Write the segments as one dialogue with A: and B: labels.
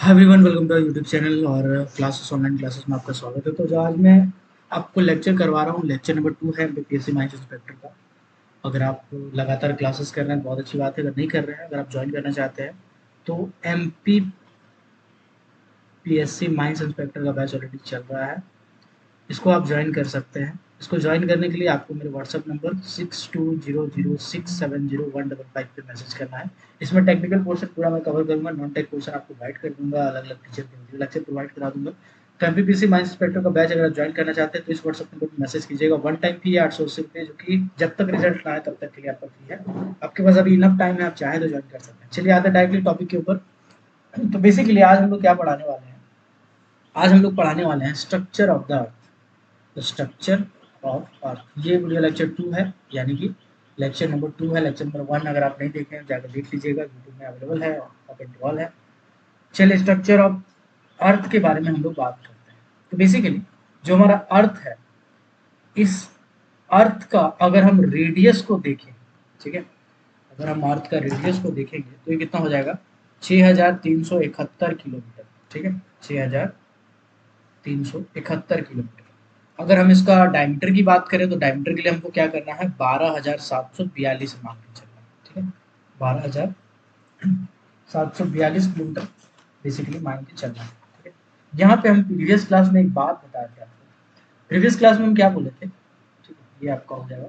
A: Everyone welcome to YouTube channel और classes online classes में आपका स्वागत है। तो जो आज मैं आपको लेक्चर करवा रहा हूँ, लेक्चर नंबर 2 है बीपीएससी माइंस इंस्पेक्टर का। अगर आप लगातार क्लासेस कर रहे हैं बहुत अच्छी बात है, अगर नहीं कर रहे हैं, अगर आप ज्वाइन करना चाहते हैं तो एमपी पीएससी माइंस इंस्पेक्टर का बैच ऑलरेडी चल रहा है, इसको आप ज्वाइन कर सकते हैं। इसको ज्वाइन करने के लिए आपको मेरे व्हाट्सएप नंबर 6200670155 पे मैसेज करना है। इसमें टेक्निकल पोर्शन पूरा मैं कवर करूंगा, नॉन टेक पोर्शन आपको गाइड कर दूंगा, अलग अलग टीचर के वीडियो लेक्चर प्रोवाइड करा दूंगा। तो एमपीपीसी माइंस इंस्पेक्टर का बैच अगर आप ज्वाइन करना चाहते हैं तो इस व्हाट्सएप नंबर पर मैसेज कीजिएगा। वन टाइम फी है 880 रुपये, जो कि जब तक रिजल्ट ना आए तब तक के लिए आपका फ्री है। आपके पास अभी इनफ टाइम है, आप चाहे तो ज्वाइन कर सकते हैं। चलिए आते हैं डायरेक्टली टॉपिक के ऊपर। तो बेसिकली आज हम लोग क्या पढ़ाने वाले हैं, आज हम लोग पढ़ाने वाले हैं structure of the earth. Structure of earth ये वीडियो लेक्चर 2 है, यानी कि लेक्चर नंबर 2 है। लेक्चर नंबर 1 अगर आप नहीं देखे हैं जाकर देख लीजिएगा, यूट्यूब में अवेलेबल है, ओपन टू ऑल है। चलिए स्ट्रक्चर ऑफ अर्थ के बारे में हम लोग बात करते हैं। तो बेसिकली जो हमारा अर्थ है, इस अर्थ का अगर हम रेडियस को देखें, ठीक है, अगर हम अर्थ का रेडियस को देखेंगे तो ये कितना हो जाएगा, 6371 किलोमीटर। ठीक है, 6371 किलोमीटर। अगर हम इसका डायमीटर की बात करें तो डायमीटर के लिए हमको क्या करना है, 12,742 मान के चलना है। ठीक है, 12,742 किलोमीटर बेसिकली मान के चलना है। ठीक है, यहाँ पे हम प्रीवियस क्लास में एक बात बताए थे आपको। प्रीवियस क्लास में हम क्या बोले थे, ठीक है, ये आपका हो जाएगा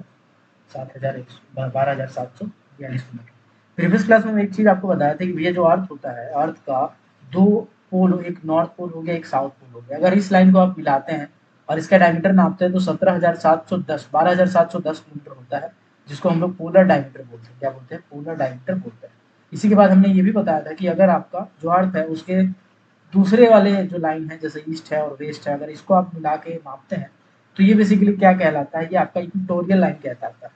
A: 12,742 किलोमीटर। प्रीवियस क्लास में एक चीज आपको बताया था कि भैया जो अर्थ होता है, अर्थ का दो पोल, एक नॉर्थ पोल हो गया, एक साउथ पोल हो गया। अगर इस लाइन को आप मिलाते हैं और इसका डायमीटर नापते हैं तो 12,710 किलोमीटर होता है, जिसको हम लोग पोलर डायमीटर बोलते हैं। क्या बोलते हैं, पोलर डायमीटर बोलते हैं। इसी के बाद हमने ये भी बताया था कि अगर आपका जो अर्थ है उसके दूसरे वाले जो लाइन है, जैसे ईस्ट है और वेस्ट है, अगर इसको आप मिला के मापते हैं तो ये बेसिकली क्या कहलाता है, ये आपका इक्वेटोरियल लाइन कहलाता है।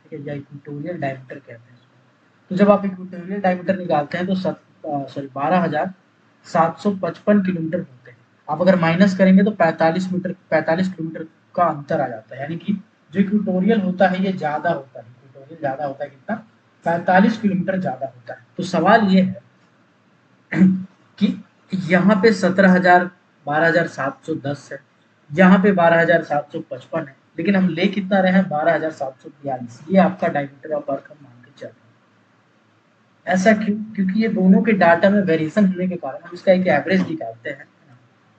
A: ठीक है, या इक्वेटोरियल डायमीटर कहते हैं इसको। तो जब आप इक्वेटोरियल डायमीटर निकालते हैं तो 12,755 किलोमीटर होते हैं। आप अगर माइनस करेंगे तो 45 किलोमीटर का अंतर आ जाता है। यानी कि जो इक्वेटोरियल होता है ये ज्यादा होता है, इक्वेटोरियल ज्यादा होता है, कितना, 45 किलोमीटर ज्यादा होता है। तो सवाल ये है कि यहाँ पे 17,000 12,710 है, यहाँ पे 12,755 है, लेकिन हम ले कितना रहे हैं, 12,742। ये आपका डायमीटर ऑफ अर्थ हम मान के चल रहे हैं। ऐसा क्यों, क्योंकि ये दोनों के डाटा में वेरिएशन होने के कारण हम इसका एक एवरेज निकालते हैं,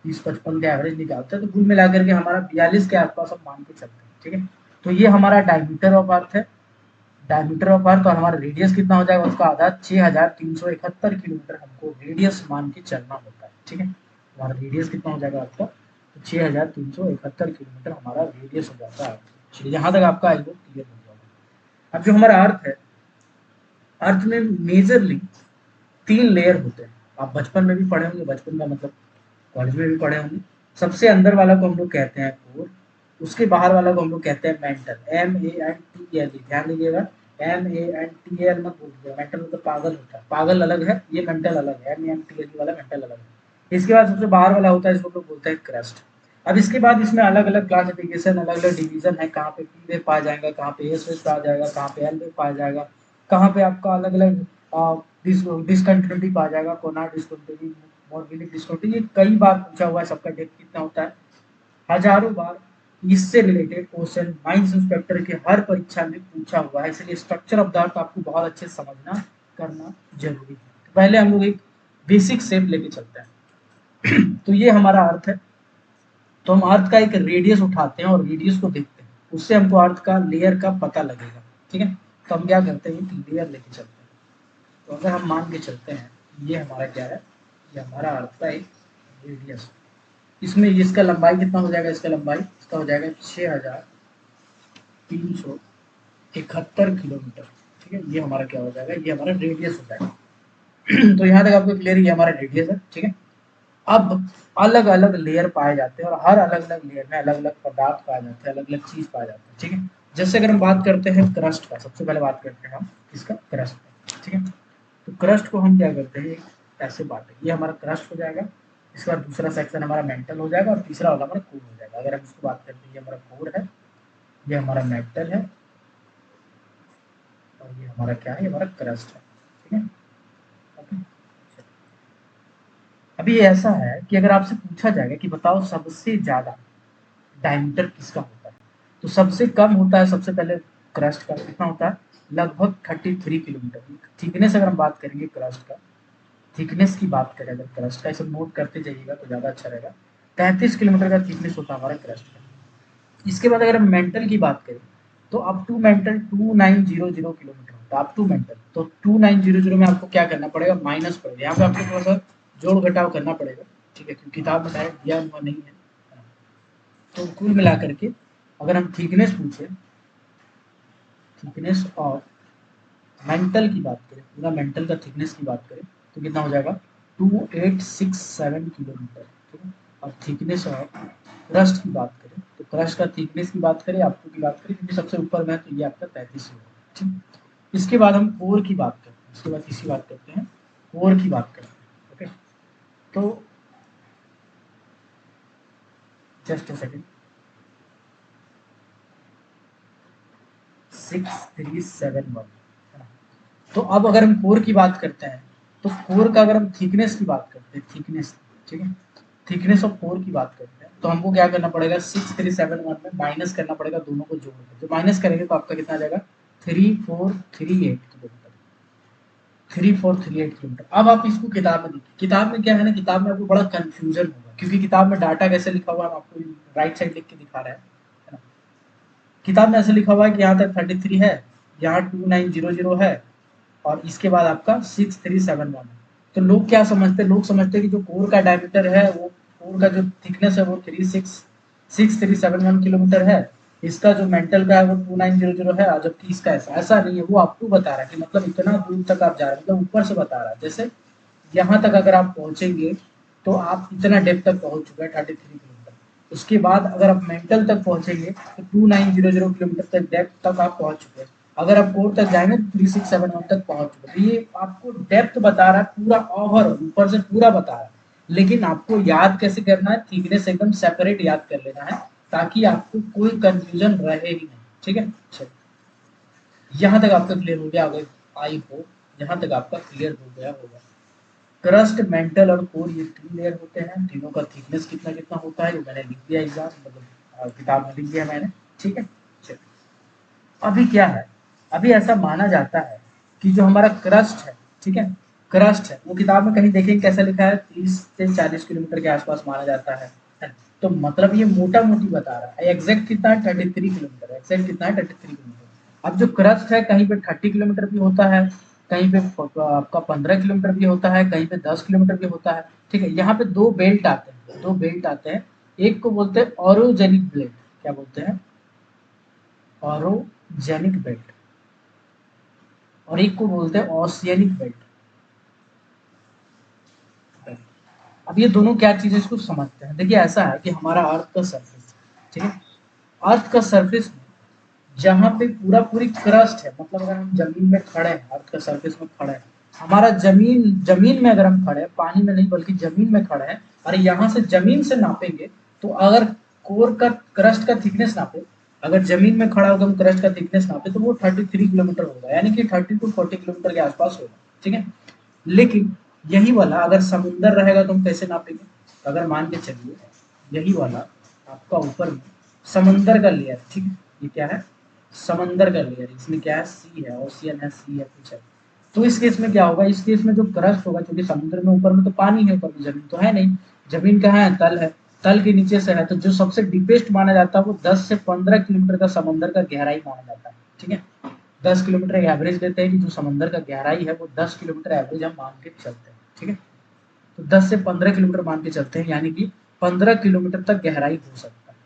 A: 30-55 का एवरेज निकालते हैं, तो कुल मिलाकर के हमारा 42 के आसपास हम मान के चलते हैं। ठीक है, तो ये हमारा डायमीटर ऑफ अर्थ है। डायमीटर ऑफ अर्थ और हमारा रेडियस कितना हो जाएगा, उसका आधा, 6,371 किलोमीटर हमको रेडियस मान के चलना होता है। ठीक है, हमारा रेडियस कितना हो जाएगा आपका, तो 6,371 किलोमीटर हमारा रेडियस हो जाता है। चलिए यहाँ तक आपका आई होप क्लियर हो जाएगा। अब जो हमारा अर्थ है, अर्थ में मेजरली 3 लेयर होते हैं। आप बचपन में भी पढ़े होंगे, बचपन का मतलब कॉलेज में भी पढ़े होंगे। सबसे अंदर वाला को हम लोग कहते हैं कोर, उसके बाहर वाला को हम लोग कहते हैं मेंटल, MENTL। ध्यान दीजिएगा, MENTL मत बोलिएगा, मेंटल मतलब पागल होता है, पागल अलग है, ये मेंटल अलग है, MENTL वाला मेंटल अलग है। इसके बाद सबसे बाहर वाला होता है, इसको हम लोग बोलते हैं क्रस्ट। अब इसके बाद इसमें अलग अलग क्लासिफिकेशन, अलग अलग डिवीजन है, कहाँ पे पी वेव पाया जाएगा, कहाँ पे एस वेव पाया जाएगा, कहाँ पे एल वेव पाया जाएगा, कहाँ पे आपका अलग अलग डिसकंटिन्यूटी पाया जाएगा, कोना डिसकंटिन्यूटी, मॉर्गेलिक डिसकंटिन्यूटी। ये कई बार पूछा हुआ है, सबका डेप्थ कितना होता है, हजारों बार इससे रिलेटेड क्वेश्चन माइंस इंस्पेक्टर के हर परीक्षा में पूछा हुआ है। इसलिए स्ट्रक्चर ऑफ द अर्थ आपको बहुत अच्छे से समझना करना जरूरी है। तो पहले हम लोग एक बेसिक शेप लेके चलते हैं। तो ये हमारा अर्थ है। तो हम अर्थ का एक रेडियस उठाते हैं और रेडियस को देखते हैं, उससे हमको अर्थ का लेयर का पता लगेगा। ठीक है, तो हम क्या करते हैं, एक लेयर लेके चलते हैं। तो अगर हम मान के चलते हैं ये हमारा क्या है, ये हमारा अर्थ का एक रेडियस। इसमें इसका लंबाई कितना हो जाएगा, इसका लंबाई इसका हो जाएगा 6,371 किलोमीटर। ठीक है, ये हमारा क्या हो जाएगा, ये हमारा रेडियस हो जाएगा। तो यहाँ तक आपको क्लियर है, ये हमारा रेडियस है। ठीक है, अब अलग अलग लेयर पाए जाते हैं और हर अलग अलग लेयर में अलग अलग पदार्थ पाए जाते हैं, अलग अलग चीज पाए जाते हैं। ठीक है, जैसे अगर हम बात करते हैं क्रस्ट का, सबसे पहले बात करते हैं हम इसका क्रस्ट का। ठीक है, तो क्रस्ट को हम क्या करते हैं, ऐसे बांटे, ये हमारा क्रस्ट हो जाएगा। इसके बाद दूसरा सेक्शन हमारा मेंटल हो जाएगा और तीसरा वाला हमारा कोर हो जाएगा। अगर हम इसको बात करते हैं, ये हमारा कोर है, ये हमारा मेंटल है और ये हमारा क्या है, ये हमारा क्रस्ट है। ठीक है, ओके। अब अभी ऐसा है कि अगर आपसे पूछा जाएगा कि बताओ सबसे ज्यादा डायमीटर किसका होता है, तो सबसे कम होता है सबसे पहले क्रस्ट का, कितना होता है, लगभग 33 किलोमीटर। थिकनेस अगर हम बात करेंगे क्रस्ट का, थिकनेस की बात करें अगर क्रस्ट का, इसे नोट करते जाइएगा तो ज्यादा अच्छा रहेगा। 33 किलोमीटर का थिकनेस होता है हमारा क्रस्ट का। इसके बाद अगर हम मेंटल की बात करें तो अप टू मेंटल 2900 किलोमीटर होता है, अप टू मेंटल। तो 2900 में आपको क्या करना पड़ेगा, माइनस पड़ेगा, यहाँ पे आपको थोड़ा सा जोड़ घटाव करना पड़ेगा, ठीक है, क्योंकि किताब में डायरेक्ट दिया हुआ नहीं है। तो कुल मिला करके अगर हम थिकनेस पूछे, थिकनेस और मेंटल की बात करें, पूरा मेंटल का थिकनेस की बात करें तो कितना हो जाएगा, 2867 किलोमीटर, ठीक है। और थिकनेस और क्रस्ट की बात करें तो क्रस्ट का थिकनेस की बात करें, आपको की बात करें, क्योंकि सबसे ऊपर में है तो ये आपका 33 होगा, ठीक। इसके बाद हम कोर की बात करते हैं, इसके बाद किसी बात करते हैं, कोर की बात करते हैं, ओके। तो जस्ट अ सेकेंड, 6371, तो अब अगर हम कोर की बात करते हैं तो कोर का अगर हम थिकनेस की बात करते हैं, थिकनेस, ठीक है, थिकनेस ऑफ कोर की बात करते हैं तो हमको क्या करना पड़ेगा, 6371 में माइनस करना पड़ेगा दोनों को जोड़कर। जो माइनस करेंगे तो आपका कितना आ जाएगा, 3438 किलोमीटर, 3438 किलोमीटर। अब आप इसको किताब में देखिए, किताब में क्या है ना, किताब में आपको बड़ा कंफ्यूजन होगा, क्योंकि किताब में डाटा कैसे लिखा हुआ है, हम आपको राइट साइड लिख के दिखा रहा है ना। किताब में ऐसे लिखा हुआ है कि यहाँ तक 33 है, यहाँ 2900 है, और इसके बाद आपका 6371 है। तो लोग क्या समझते हैं, लोग समझते हैं कि जो कोर का डायमीटर है वो, कोर का जो थिकनेस है वो 6371 किलोमीटर है, इसका जो मेंटल का है वो 2900 है, और जबकि इसका ऐसा नहीं है। वो आपको बता रहा है कि मतलब इतना दूर तक आप जा रहे हैं, मतलब ऊपर से बता रहा है, जैसे यहाँ तक अगर आप पहुंचेंगे तो आप इतना डेप्थ तक पहुंच चुके हैं, 33 किलोमीटर। उसके बाद अगर आप मेंटल तक पहुंचेंगे तो 2900 किलोमीटर तक डेप्थ तक आप पहुंच चुके हैं। अगर आप कोर तक जाएंगे तो 3671 तक पहुंच चुके हैं। तो ये आपको डेप्थ बता रहा है पूरा, ओवर ऊपर से पूरा बता रहा है। लेकिन आपको याद कैसे करना है, थिकनेस एकदम सेपरेट याद कर लेना है, ताकि आपको कोई कंफ्यूजन रहे ही नहीं, ठीक है। यहाँ तक आपका क्लियर हो गया होगा, आई होप यहाँ तक आपका क्लियर हो गया होगा। क्रस्ट, मेंटल और कोर, ये 3 लेयर होते हैं। तीनों का थिकनेस कितना कितना होता है जो मैंने लिख दिया एग्जाम, मतलब किताब में लिख दिया मैंने, ठीक है। चलिए, अभी क्या है, अभी ऐसा माना जाता है कि जो हमारा क्रस्ट है, ठीक है, क्रस्ट है वो किताब में कहीं देखेंगे कैसा लिखा है, 30 से 40 किलोमीटर के आसपास माना जाता है। तो मतलब ये मोटा मोटी बता रहा है, एग्जैक्ट कितना है, 33 किलोमीटर, एग्जैक्ट कितना है, 33 किलोमीटर। अब जो क्रस्ट है कहीं पे 30 किलोमीटर भी होता है, कहीं पे आपका 15 किलोमीटर भी होता है, कहीं पे 10 किलोमीटर भी होता है, ठीक है। यहाँ पे दो बेल्ट आते हैं, दो बेल्ट आते हैं, एक को बोलते हैं ऑरोजेनिक बेल्ट, क्या बोलते हैं, ऑरोजेनिक बेल्ट, और एक को बोलते हैं ओशियनिक बेल्ट। अब ये दोनों क्या चीजें, इसको समझते हैं। देखिए ऐसा है कि हमारा अर्थ का सरफेस, ठीक है, अर्थ का सरफेस में जहाँ पे पूरा पूरी क्रस्ट है, मतलब अगर हम जमीन में खड़े हैं, अर्थ का सरफेस में खड़े हैं, हमारा जमीन, जमीन में अगर हम खड़े हैं, पानी में नहीं बल्कि जमीन में खड़े हैं, और यहाँ से जमीन से नापेंगे तो अगर कोर का, क्रस्ट का थिकनेस नापे, अगर जमीन में खड़ा होकर हम क्रस्ट का थिकनेस नापे तो वो 33 किलोमीटर होगा, यानी कि 30 to 40 किलोमीटर के आसपास होगा, ठीक है। लेकिन यही वाला अगर समुंदर रहेगा तो हम कैसे नापेंगे, अगर मान के चलिए यही वाला आपका ऊपर में समंदर का लेयर, ठीक है, ये क्या है, समंदर का लेयर, इसमें क्या है, सी है, ओशियन है, सी है, कुछ है। तो इस केस में क्या होगा, इस केस में जो क्रस्ट होगा, क्योंकि समुद्र में ऊपर में तो पानी है, ऊपर में जमीन तो है नहीं, जमीन कहाँ है, तल है, तल के नीचे से है, तो जो सबसे डीपेस्ट माना जाता है वो 10 से 15 किलोमीटर का समंदर का गहराई माना जाता है, ठीक है। 10 किलोमीटर एवरेज लेते हैं कि जो समंदर का गहराई है वो 10 किलोमीटर एवरेज हम मान के चलते हैं, ठीक है। तो 10 से 15 किलोमीटर मान के चलते हैं, यानी कि 15 किलोमीटर तक गहराई हो सकता है।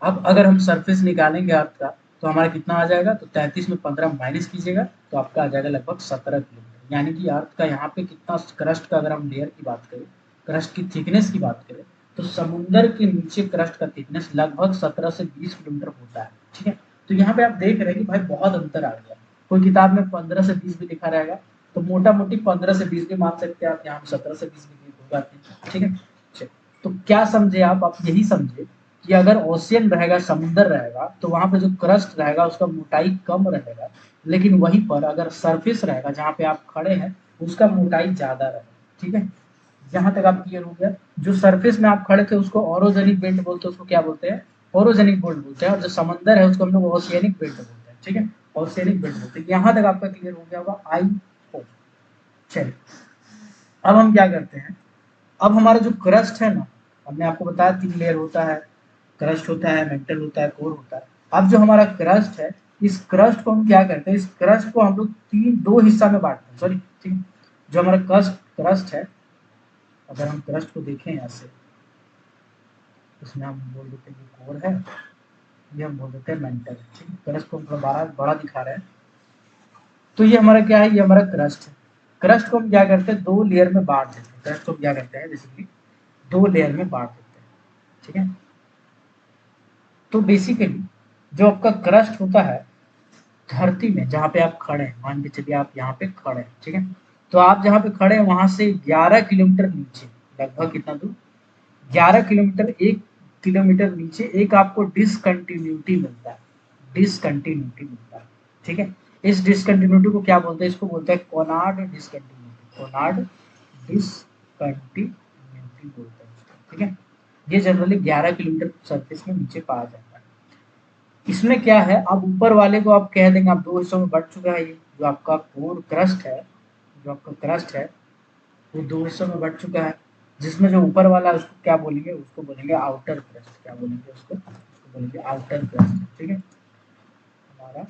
A: अब अगर हम सरफेस निकालेंगे अर्थ का तो हमारा कितना आ जाएगा, तो 33 में 15 माइनस कीजिएगा तो आपका आ जाएगा लगभग 17 किलोमीटर। यानी कि अर्थ का यहाँ पे कितना, क्रस्ट का अगर हम लेयर की बात करें, क्रस्ट की थिकनेस की बात करें, तो समुंदर के नीचे क्रस्ट का थिकनेस लगभग 17 से 20 किलोमीटर होता है, ठीक है। तो यहाँ पे आप देख रहे हैं कि भाई बहुत अंतर आ गया। कोई किताब में 15 से 20 भी लिखा रहेगा तो मोटा मोटी 15 से 20 भी मान सकते हैं आप, यहाँ 17 से 20 भी होगा, ठीक है। चलिए, तो क्या समझे आप यही समझे कि अगर ओशियन रहेगा, समुद्र रहेगा, तो वहां पे जो क्रस्ट रहेगा उसका मोटाई कम रहेगा, लेकिन वहीं पर अगर सरफेस रहेगा जहाँ पे आप खड़े हैं उसका मोटाई ज्यादा रहेगा, ठीक है। यहाँ तक आप क्लियर हो गया। जो सरफेस में आप खड़े थे उसको ओरोजेनिक बेल्ट बोलते हैं, उसको क्या बोलते हैं, ओरोजेनिक बेल्ट बोलते हैं, और जो समंदर है उसको हम लोग ओशियनिक बेल्ट बोलते हैं, ठीक है, ओशियनिक बेल्ट बोलते हैं। यहाँ तक आपका क्लियर हो गया होगा, आई होप। चलिए अब हम क्या करते हैं, अब हमारा जो क्रस्ट है ना, हमने आपको बताया 3 लेयर होता है, क्रस्ट होता है, मेंटल होता है, कोर होता है। अब जो हमारा क्रस्ट है, इस क्रस्ट को हम क्या करते हैं, इस क्रस्ट को हम लोग दो हिस्सा में बांटते हैं, सॉरी, ठीक है। जो हमारा क्रस्ट क्रस्ट है, अगर हम क्रस्ट को देखें यहाँ से, इसमें हम बोल देते हैं कि कोर है, ये हम बोल देते हैं मेंटल, ठीक है। क्रस्ट को हम थोड़ा बड़ा बड़ा दिखा रहे हैं। तो ये हमारा क्या है, ये हमारा क्रस्ट है। क्रस्ट को हम क्या करते हैं, 2 लेयर में बांट देते हैं। क्रस्ट को हम क्या करते हैं, बेसिकली 2 लेयर में बांट देते हैं, ठीक है। तो बेसिकली जो आपका क्रस्ट होता है धरती में, जहाँ पे आप खड़े हैं, मान के चलिए आप यहाँ पे खड़े हैं, ठीक है। तो आप जहाँ पे खड़े हैं वहां से 11 किलोमीटर नीचे, लगभग कितना दूर, 11 किलोमीटर, 1 किलोमीटर नीचे एक आपको डिसकंटिन्यूटी मिलता है, डिसकंटिन्यूटी मिलता है, ठीक है। इस डिसकंटिन्यूटी को क्या बोलते हैं, इसको बोलते हैं कोनार्ड डिसकंटिन्यूटी, कोनार्ड डिसकंटिन्यूटी बोलते हैं इसको, ठीक है। ये जनरली 11 किलोमीटर सरफेस में नीचे पाया जाता है। इसमें क्या है, अब ऊपर वाले को आप कह देंगे, आप 2 हिस्सों में बढ़ चुका है, ये जो आपका कोर क्रस्ट है, जो आपका क्रस्ट है वो 2 हिस्सों में बढ़ चुका है। जिसमें जो ऊपर वाला है उसको क्या बोलेंगे, उसको बोलेंगे आउटर क्रस्ट, क्या बोलेंगे उसको बोलेंगे आउटर क्रस्ट, ठीक है। हमारा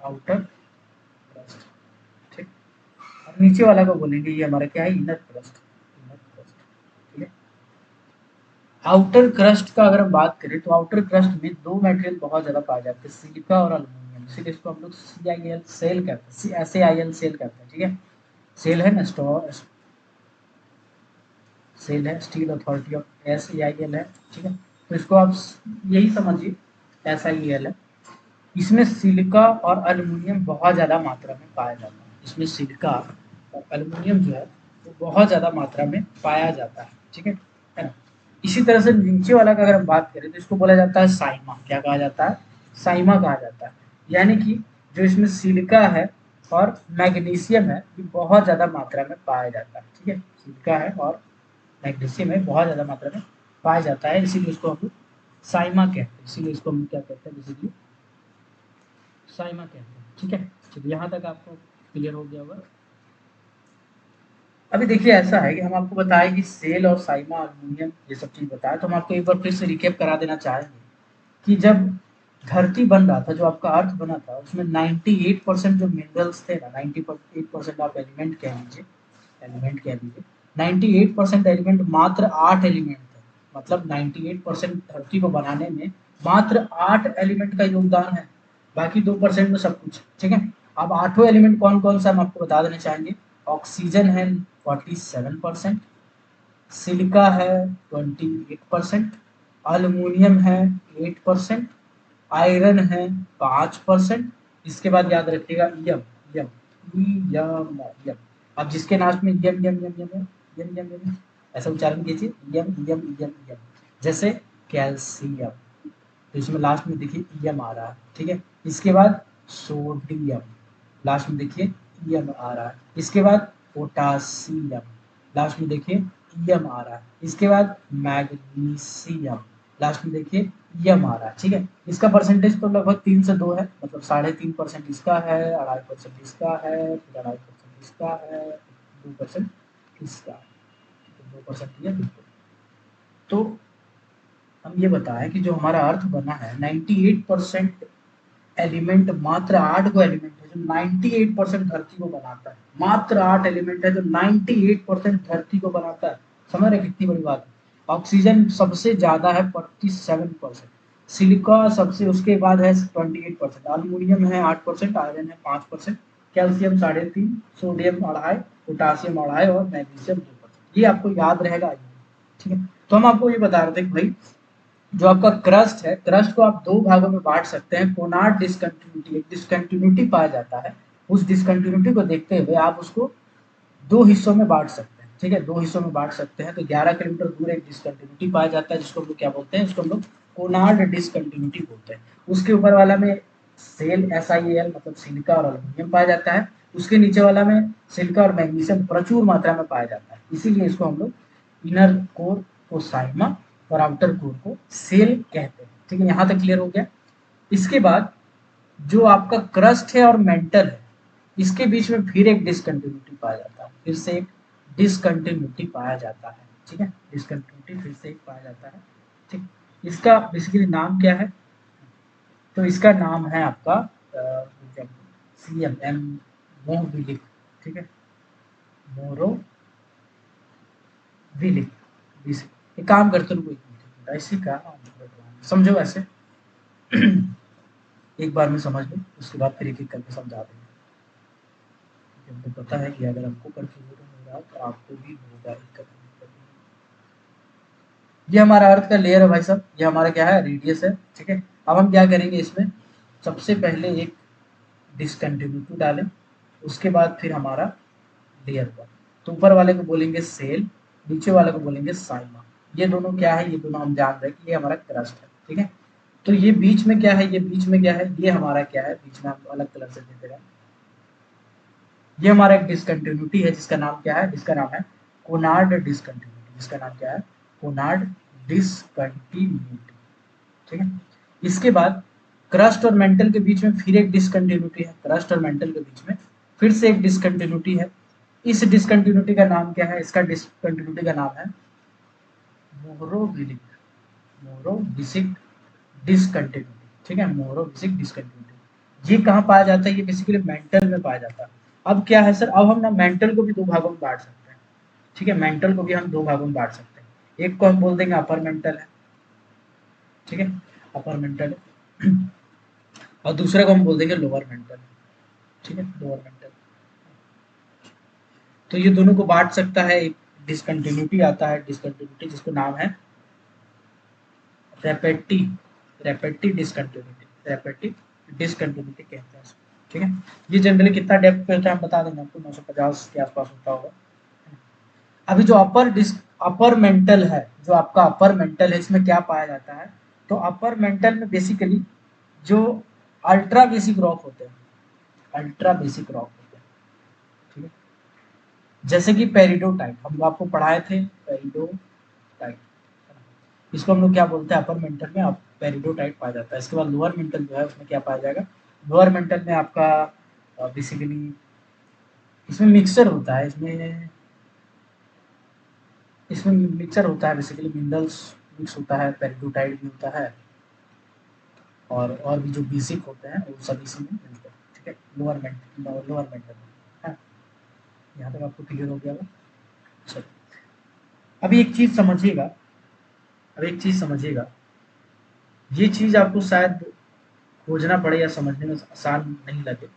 A: आउटर क्रस्ट, ठीक। और नीचे वाला को बोलेंगे ये हमारा क्या है, इनर क्रस्ट, इनर क्रस्ट, ठीक है। आउटर क्रस्ट का अगर हम बात करें तो आउटर क्रस्ट में 2 मटेरियल बहुत ज्यादा पाए जाते हैं, सिलिका और अल्युमिनियम। इसीलिए इसको हम लोग CIL सेल कहते हैं, SAIL सेल कहते हैं, ठीक है। सेल है ना, सेल है, स्टील अथॉरिटी ऑफ, SAIL है, ठीक है। तो इसको आप यही समझिए, SIL है। इसमें सिलिका और एल्युमिनियम बहुत ज़्यादा मात्रा में पाया जाता है, इसमें सिलिका और एल्युमिनियम जो है वो बहुत ज़्यादा मात्रा में पाया जाता है, ठीक है ना। इसी तरह से नीचे वाला का अगर हम बात करें तो इसको बोला जाता है साइमा, क्या कहा जाता है, साइमा कहा जाता है। यानी कि जो इसमें सिलिका है और मैग्नीशियम है ये बहुत ज़्यादा मात्रा में पाया जाता है, ठीक है। सिलिका है और मैग्नीशियम है बहुत ज़्यादा मात्रा में पाया जाता है, इसीलिए इसको हम लोग साइमा कहते हैं, इसीलिए इसको हम क्या कहते हैं, बेसिकली साइमा कहते हैं, ठीक है। चलिए यहाँ तक आपको क्लियर हो गया होगा। अभी देखिए ऐसा है कि हम आपको बताएं कि सेल और साइमा, अल्युमिनियम, ये सब चीज़ बताया, तो हम आपको एक बार फिर से रिकेप करा देना चाहेंगे कि जब धरती बन रहा था, जो आपका अर्थ बना था, उसमें 98% जो मिनरल्स थे ना, 98% आप एलिमेंट कह लीजिए, एलिमेंट कह लीजिए, 98% एलिमेंट, मात्र 8 एलिमेंट थे। मतलब 98% धरती को बनाने में मात्र 8 एलिमेंट का योगदान है, बाकी 2% में सब कुछ, ठीक है। अब आठों एलिमेंट कौन कौन सा हम आपको बता देना चाहेंगे। ऑक्सीजन है 47%, सिलिका है 28%, अल्युमिनियम है 8%, आयरन है 5%। इसके बाद याद रखिएगा यम, यम, यम, यम। अब जिसके नाम में यम यम यम यम है, यम यम यम, ऐसा उच्चारण कीजिए, यम यम यम यम। जैसे कैल्शियम, तो इसमें लास्ट में देखिए यम आ रहा है, ठीक है। इसके बाद सोडियम, लास्ट में देखिए यम आ रहा है। इसके बाद पोटासियम, लास्ट में देखिए यम आ रहा है। इसके बाद मैग्नीशियम, लास्ट में देखिए यम आ रहा है, ठीक है। इसका परसेंटेज तो लगभग 3 से 2 है, मतलब 3.5% इसका है, 2.5% इसका है, फिर 2.5% इसका है, 2% इसका है, 2% ये बिल्कुल। तो हम ये बताएं कि जो हमारा अर्थ बना है 98% एलिमेंट, मात्र 8 को एलिमेंट है जो 98% धरती को बनाता है, मात्र 8 एलिमेंट है जो 98% धरती को बनाता है। समझ रहे कितनी बड़ी बात है। ऑक्सीजन सबसे ज्यादा है 47%, सिलिका सबसे उसके बाद है 28%, अल्यूमिनियम है 8%, आयरन है 5%, कैल्शियम 3.5, सोडियम 2.5, पोटासियम 2.5 और मैग्नीशियम 2%। ये आपको याद रहेगा, ठीक है। तो हम आपको ये बता रहे थे कि भाई जो आपका क्रस्ट है, क्रस्ट को आप 2 भागों में बांट सकते हैं। कोनार्ड डिसकंटिन्यूटी, एक डिसकंटिन्यूटी पाया जाता है, उस डिसकंटिन्यूटी को देखते हुए आप उसको 2 हिस्सों में बांट सकते हैं, ठीक है, 2 हिस्सों में बांट सकते हैं। तो 11 किलोमीटर दूर एक डिसकंटिन्यूटी पाया जाता है जिसको हम लोग क्या बोलते हैं, उसको हम लोग कोनार्ड डिसकंटिन्यूटी बोलते हैं। उसके ऊपर वाला में सेल SiAl मतलब सिलिका और एल्युमिनियम पाया जाता है। उसके नीचे वाला में सिलिका और मैग्नीशियम प्रचुर मात्रा में पाया जाता है, इसीलिए इसको हम लोग इनर कोर को साइमा और आउटर कोर को सेल कहते हैं। ठीक है, यहाँ तक क्लियर हो गया। इसके बाद जो आपका क्रस्ट है और मेंटल है, इसके बीच में फिर एक डिसकंटिन्यूटी पाया जाता है, फिर से एक डिसकंटिन्यूटी पाया जाता है। ठीक है, डिसकंटिन्यूटी फिर से एक पाया जाता है। ठीक, इसका बेसिकली नाम क्या है? तो इसका नाम है आपका CMM मोहविलिक। ठीक है, मोरोविलिक। एक काम करते रहो, ऐसे का समझो ऐसे एक बार में समझ लो, उसके बाद फिर एक एक करके समझा देंगे। हमको पता है कि अगर हमको कंफ्यूजन होगा तो आपको भी होगा ही कभी। ये हमारा अर्थ का लेयर है भाई साहब, ये हमारा क्या है? रेडियस है। ठीक है, अब हम क्या करेंगे इसमें, सबसे पहले एक डिसकंटिन्यूटी डालें, उसके बाद फिर हमारा लेयर पर। तो ऊपर वाले को बोलेंगे सेल, नीचे वाले को बोलेंगे साइमा। ये दोनों क्या है? ये दोनों हम जान रहे हैं कि ये हमारा क्रस्ट है। ठीक है, तो ये बीच में क्या है? ये बीच में क्या है? ये हमारा क्या है? बीच में हम अलग कलर से देते हैं। ये हमारा एक डिसकंटिन्यूटी है जिसका नाम क्या है? जिसका नाम है कोनार्ड डिसकंटिन्यूटी। जिसका नाम क्या है? Konrad discontinuity. ठीक है, इसके बाद क्रस्ट और मेंटल के बीच में फिर एक डिसकंटिन्यूटी है। क्रस्ट और मेंटल के बीच में फिर से एक डिसकंटिन्यूटी है। इस डिसकंटिन्यूटी का नाम क्या है? इसका डिसकंटिन्यूटी का नाम है मोहरोविलिक। मोहरोविसिक डिसकंटिन्यूटी। ठीक है, मोहरोविसिक डिसकंटिन्यूटी। ये कहाँ पाया जाता है? ये बेसिकली मेंटल में पाया जाता है। अब क्या है सर, अब हम ना मेंटल को भी दो भागों में बांट सकते हैं। ठीक है, मेंटल को भी हम दो भागों में बांट सकते हैं। एक को हम बोल देंगे अपर मेंटल है। ठीक है, अपर मेंटल है। और दूसरे को हम बोल देंगे लोअर मेंटल। ठीक है, लोअर मेंटल। तो ये दोनों को बांट सकता है। एक डिसकंटिन्यूटी आता है, डिसकंटिन्यूटी जिसको नाम है रेपेटी, रेपेटी डिसकंटिन्यूटी, रेपेटी डिसकंटिन्यूटी कहते हैं इसको। ठीक है, ये जनरली कितना डेप्थ पे होता है हम बता देंगे आपको, 950 के आसपास होता होगा। अभी जो अपर मेंटल है, जो आपका अपर मेंटल है, इसमें क्या पाया जाता है? तो अपर मेंटल में बेसिकली जो अल्ट्रा बेसिक रॉक होते हैं, अल्ट्रा बेसिक रॉक होते हैं। ठीक है, जैसे कि पेरिडोटाइट हम लोग आपको पढ़ाए थे, पेरिडोटाइट। इसको हम लोग क्या बोलते हैं? अपर मेंटल में आप पेरिडोटाइट पाया जाता है। इसके बाद लोअर मेंटल जो है उसमें क्या पाया जाएगा? लोअर मेंटल में आपका बेसिकली इसमें मिक्सचर होता है, इसमें मिक्सचर होता है, बेसिकली मिनरल्स मिक्स होता है, पेरिडोटाइट भी होता है, और भी जो बेसिक होते हैं वो सब इसी में मिलते हैं। ठीक है, लोअर मेंटल में। हाँ, यहाँ तक आपको क्लियर हो गया होगा। चलो, अभी एक चीज समझिएगा, अब एक चीज समझिएगा, ये चीज आपको शायद खोजना पड़े या समझने में आसान नहीं लगे।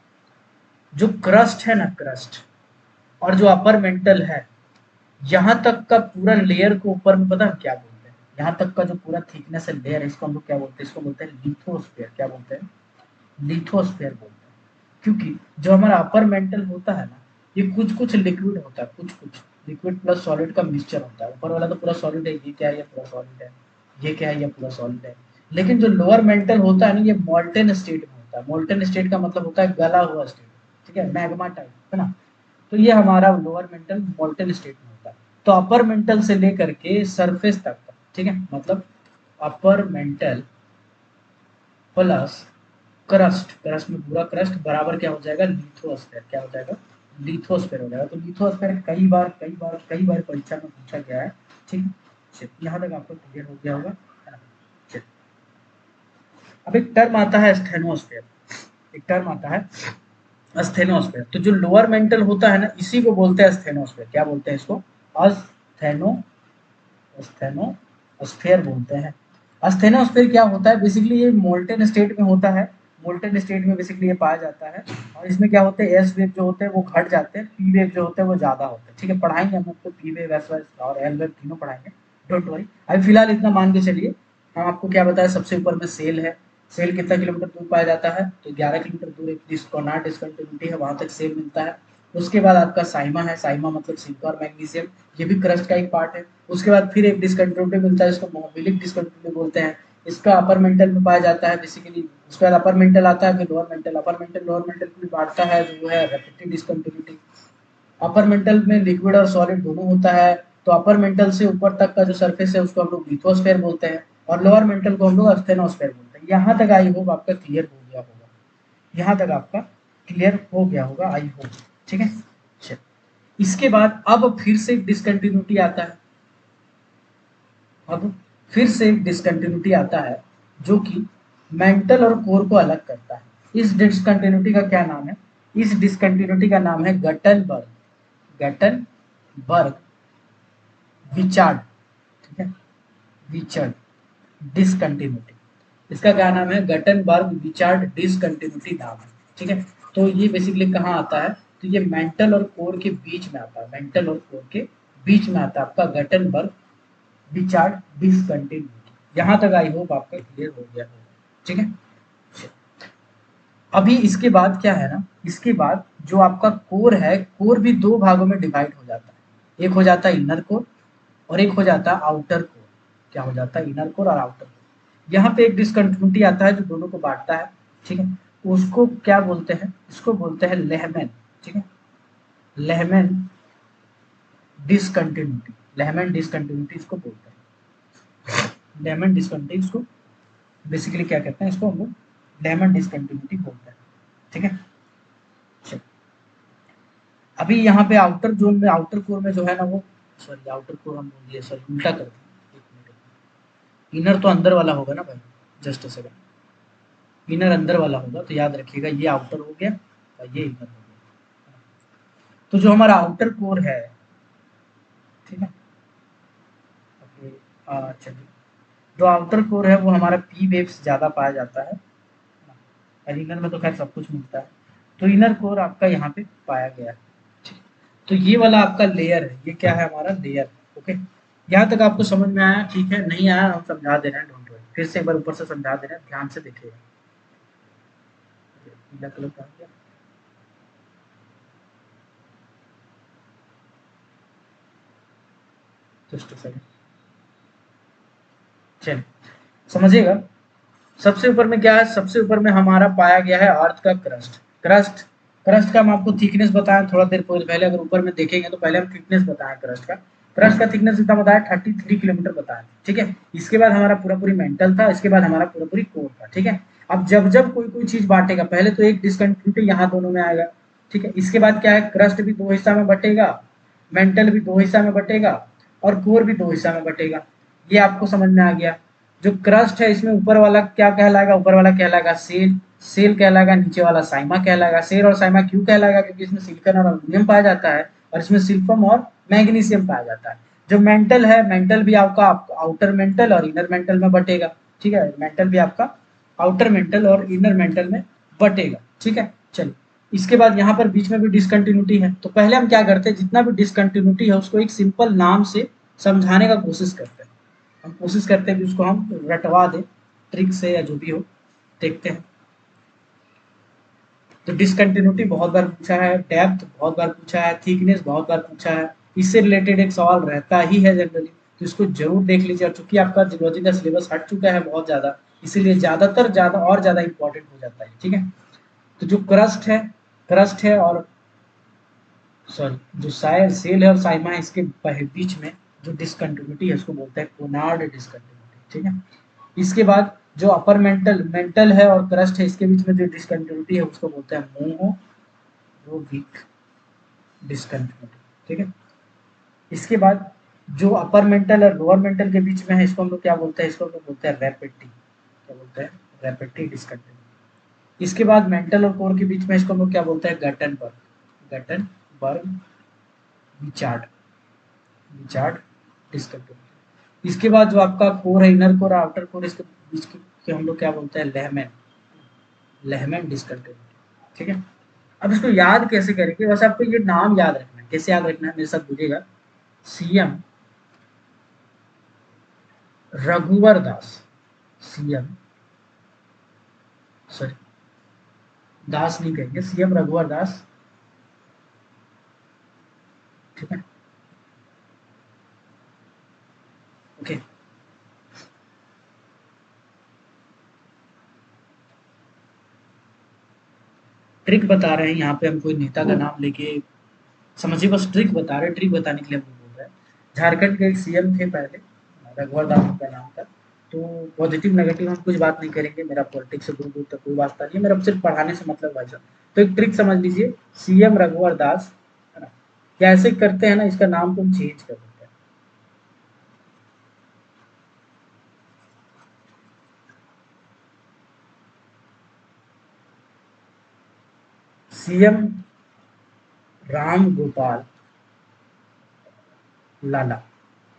A: जो क्रस्ट है ना, क्रस्ट और जो अपर मेंटल है, यहाँ तक का पूरा लेयर को ऊपर में पता है क्या बोलते हैं? यहाँ तक का जो पूरा थिकनेस है, लेयर है, इसको हम लोग क्या बोलते हैं? इसको बोलते हैं लिथोस्फेयर। क्या बोलते हैं? लिथोस्फेयर बोलते हैं। क्योंकि जो हमारा अपर मेंटल होता है ना, ये कुछ कुछ लिक्विड होता है, कुछ कुछ लिक्विड प्लस सॉलिड का मिक्सचर होता है। ऊपर वाला तो पूरा सॉलिड है, ये क्या है? ये पूरा सॉलिड है। ये क्या है? ये पूरा सॉलिड है। लेकिन जो लोअर मेंटल होता है ना, ये मोल्टेन स्टेट में होता है। मोल्टेन स्टेट का मतलब होता है गला हुआ स्टेट। ठीक है, मैग्मा टाइप, है ना? तो ये हमारा लोअर मेंटल मोल्टेन स्टेट में होता है। तो अपर मेंटल से लेकर के सरफेस तक, ठीक है, मतलब upper mantle plus crust, crust में पूरा क्रस्ट बराबर क्या हो जाएगा? लिथोस्फेयर। क्या हो जाएगा? लिथोस्फेयर हो जाएगा। तो लिथोस्फेयर कई बार परीक्षा में पूछा गया है। ठीक है, यहाँ तक आपको क्लियर हो गया होगा, है ना? चलिए, अब एक टर्म आता है स्टेनोस्फेयर, एक टर्म आता है स्थेनोस्फेयर। तो जो लोअर मेंटल होता है ना, इसी को बोलते हैं स्थेनोस्फेयर। क्या बोलते हैं इसको? अस्थेनो स्थेनोस्फेयर बोलते हैं। स्थेनोस्फेयर क्या होता है? बेसिकली ये मोल्टेन स्टेट में होता है। मोल्टेन स्टेट में बेसिकली ये पाया जाता है। और इसमें क्या होते हैं? एस वेव जो होते हैं वो घट जाते हैं, पी वेव जो होते हैं वो ज्यादा होते हैं। ठीक है, पढ़ाएंगे हम आपको पी वेव, एस वेव और एल वेव तीनों पढ़ाएंगे, डोंट वरी। अभी फिलहाल इतना मान के चलिए, हम आपको क्या बताया? सबसे ऊपर में सेल है। सेल कितना किलोमीटर दूर पाया जाता है? तो 11 किलोमीटर दूर एक डिस्कंटिन्यूटी है, वहां तक सेल मिलता है। उसके बाद आपका साइमा है, साइमा मतलब सिलिकॉन और मैग्नीशियम, ये भी क्रस्ट का एक पार्ट है। उसके बाद फिर एक डिस्कंटिन्यूटी मिलता है, इसको मोबिलिक डिस्कंटिन्यूटी बोलते हैं। इसका अपर मेंटल में पाया जाता है बेसिकली। उसके बाद अपर मेंटल आता है, फिर lower mental. Upper mantle lower mental को भी बांटता है जो है रेपिटेड डिस्कंटिन्यूटी। अपर मेंटल में लिक्विड और सॉलिड दोनों होता है। तो अपर मेंटल से ऊपर तक का जो सरफेस है उसको हम लोग लिथोस्फेयर बोलते हैं, और लोअर मेंटल को हम लोग अस्थेनोस्फेयर बोलते हैं। यहाँ तक आई होप आपका क्लियर हो गया होगा, यहाँ तक आपका क्लियर हो गया होगा आई होप। ठीक है, चलिए इसके बाद अब फिर से डिसकंटिन्यूटी आता है। अब फिर से डिसकंटिन्यूटी आता है जो कि मेंटल और कोर को अलग करता है। इस डिसकंटिन्यूटी का क्या नाम है? इस डिसकंटिन्यूटी का नाम है गटनबर्ग, गटनबर्ग विचार्ड। ठीक है, विचार्ड डिसकंटिन्यूटी। इसका क्या नाम है? गटनबर्ग विचार्ड डिसकंटिन्यूटी नाम है। ठीक है, तो ये बेसिकली कहाँ आता है? तो ये मेंटल और कोर के बीच में आता है, मेंटल और कोर के बीच में आता है आपका गटनबर्ग विचार्ड डिसकंटिन्यूटी। यहां तक आई होप आपका क्लियर हो गया होगा। ठीक है, अभी इसके बाद क्या है ना, इसके बाद जो आपका कोर है, कोर भी दो भागों में डिवाइड हो जाता है। एक हो जाता है इनर कोर और एक हो जाता है आउटर कोर। क्या हो जाता है? इनर कोर और आउटर कोर। यहाँ पे एक डिसकंटिन्यूटी आता है जो दोनों को बांटता है। ठीक है, उसको क्या बोलते हैं? इसको बोलते हैं लेहमैन। ठीक है, लेहमैन डिसकंटिन्यूटी, लेहमैन डिसकंटिन्यूटी इसको बोलते हैं। लेहमैन डिसकंटिन्यूटी इसको बेसिकली क्या कहते हैं? इसको हम लोग लेहमैन डिसकंटिन्यूटी बोलते हैं। ठीक है, चलिए अभी यहाँ पे आउटर जोन में, आउटर कोर में जो है ना वो, सॉरी आउटर कोर हम बोल दिए, सॉरी उल्टा कर दिया, एक मिनट। इनर तो अंदर वाला होगा ना भाई, जस्ट अ सेकंड। इनर अंदर वाला होगा तो याद रखिएगा ये आउटर हो गया और ये इनर हो गया। तो जो हमारा आउटर कोर है, ठीक है, ओके, चलिए जो आउटर कोर है वो हमारा पी वेव्स ज्यादा पाया जाता है, और इनर में तो खैर सब कुछ मिलता है। तो इनर कोर आपका यहाँ पे पाया गया है। ठीक। तो ये वाला आपका लेयर है, ये क्या है? हमारा लेयर। ओके, यहाँ तक आपको समझ में आया? ठीक है, नहीं आया हम समझा दे रहे हैं, डोंट वरी। फिर से एक बार ऊपर से समझा दे रहे हैं, ध्यान से देखिएगा। पीला कलर का आ गया। जस्ट अ सेकंड, चलिए समझिएगा। सबसे ऊपर में क्या है? सबसे ऊपर में हमारा पाया गया है अर्थ का क्रस्ट। क्रस्ट, क्रस्ट का हम आपको थिकनेस बताएं थोड़ा देर पहले। अगर ऊपर में देखेंगे तो पहले हम थिकनेस बताएं क्रस्ट का। क्रस्ट का थिकनेस कितना बताया? 33 किलोमीटर बताया। ठीक है, इसके बाद हमारा पूरा पूरी मेंटल था, इसके बाद हमारा पूरा पूरी कोर था। ठीक है, अब जब जब कोई कोई चीज बांटेगा, पहले तो एक डिस्कंटिन्यूटी यहाँ दोनों में आएगा। ठीक है, इसके बाद क्या है? क्रस्ट भी दो हिस्सा में बटेगा, मेंटल भी दो हिस्सा में बटेगा, और कोर भी दो हिस्सा में बटेगा। ये आपको समझ में आ गया। जो क्रस्ट है इसमें ऊपर वाला क्या कहलाएगा? ऊपर वाला कहलाएगा सेल, सेल कहलाएगा। नीचे वाला साइमा कहलाएगा। सेल और साइमा क्यों कहलाएगा? क्योंकि इसमें सिलिकॉन और एल्यूमिनियम पाया जाता है, और इसमें सिल्फम और मैग्नीशियम पाया जाता है। जो मेंटल है, मेंटल भी आपका आउटर मेंटल और इनर मेंटल में बटेगा। ठीक है, मेंटल भी आपका आउटर मेंटल और इनर मेंटल में बटेगा। ठीक है, चलिए इसके बाद यहाँ पर बीच में भी डिसकंटिन्यूटी है। तो पहले हम क्या करते हैं? जितना भी डिसकंटिन्यूटी है उसको एक सिंपल नाम से समझाने का कोशिश करते हैं। हम कोशिश करते हैं कि उसको हम रटवा दें ट्रिक से, या जो भी हो, देखते हैं। तो डिसकंटिन्यूटी बहुत बार पूछा है, डेप्थ बहुत बार पूछा है, थिकनेस बहुत बार पूछा है। इससे रिलेटेड एक सवाल रहता ही है जनरली, तो इसको जरूर देख लीजिए। और चूंकि आपका जियोलॉजी का सिलेबस हट चुका है बहुत ज्यादा, इसीलिए ज्यादातर ज्यादा और ज्यादा इंपॉर्टेंट हो जाता है। ठीक है, तो जो क्रस्ट है, क्रस्ट है और सॉरी जो सायर सेल है और साइमा है, इसके बीच में जो डिसकंटिन्यूटी है उसको बोलते हैं कोनार्ड डिसकंटिन्यूटी। ठीक है, इसके बाद जो अपर मेंटल, मेंटल है और क्रस्ट है, इसके बीच में जो डिसकंटिन्यूटी है उसको बोलते हैं मोनोरोविक डिसकंटिन्यूटी। ठीक है, इसके बाद जो अपर मेंटल और लोअर मेंटल के बीच में है, इसको हम लोग क्या बोलते हैं? इसको हम लोग बोलते हैं रैपिडी। क्या बोलते हैं? रैपिडी डिसकंटिन्यूटी। इसके बाद मेंटल और कोर के बीच में इसको हम लोग क्या बोलते हैं? Gutenberg, Gutenberg Wiechert, Wiechert discontinuity. इसके बाद जो आपका कोर है, इनर कोर आउटर कोर, इसके बीच के हम लोग क्या बोलते हैं? Lehman, Lehman discontinuity. ठीक है, अब इसको याद कैसे करेंगे? बस आपको ये नाम याद रखना है। कैसे याद रखना है? मेरे साथ बोलिएगा। सीएम रघुवर दास, सीएम, सॉरी दास नहीं कहेंगे, सीएम रघुवर दास। ठीक है, ओके, ट्रिक बता रहे हैं यहाँ पे, हम कोई नेता का नाम लेके समझिए, बस ट्रिक बता रहे हैं, ट्रिक बताने के लिए हम बोल रहे हैं। झारखंड के एक सीएम थे पहले, रघुवर दास उनका नाम था। तो पॉजिटिव नेगेटिव हम कुछ बात नहीं करेंगे, मेरा पॉलिटिक्स से दूर दूर तक कोई वास्ता नहीं है, मेरा सिर्फ पढ़ाने से मतलब भाई साहब। तो एक ट्रिक समझ लीजिए, सीएम रघुवर दास, है ना, कैसे करते हैं ना, इसका नाम तुम चेंज कर देते हैं। सीएम राम गोपाल लाला,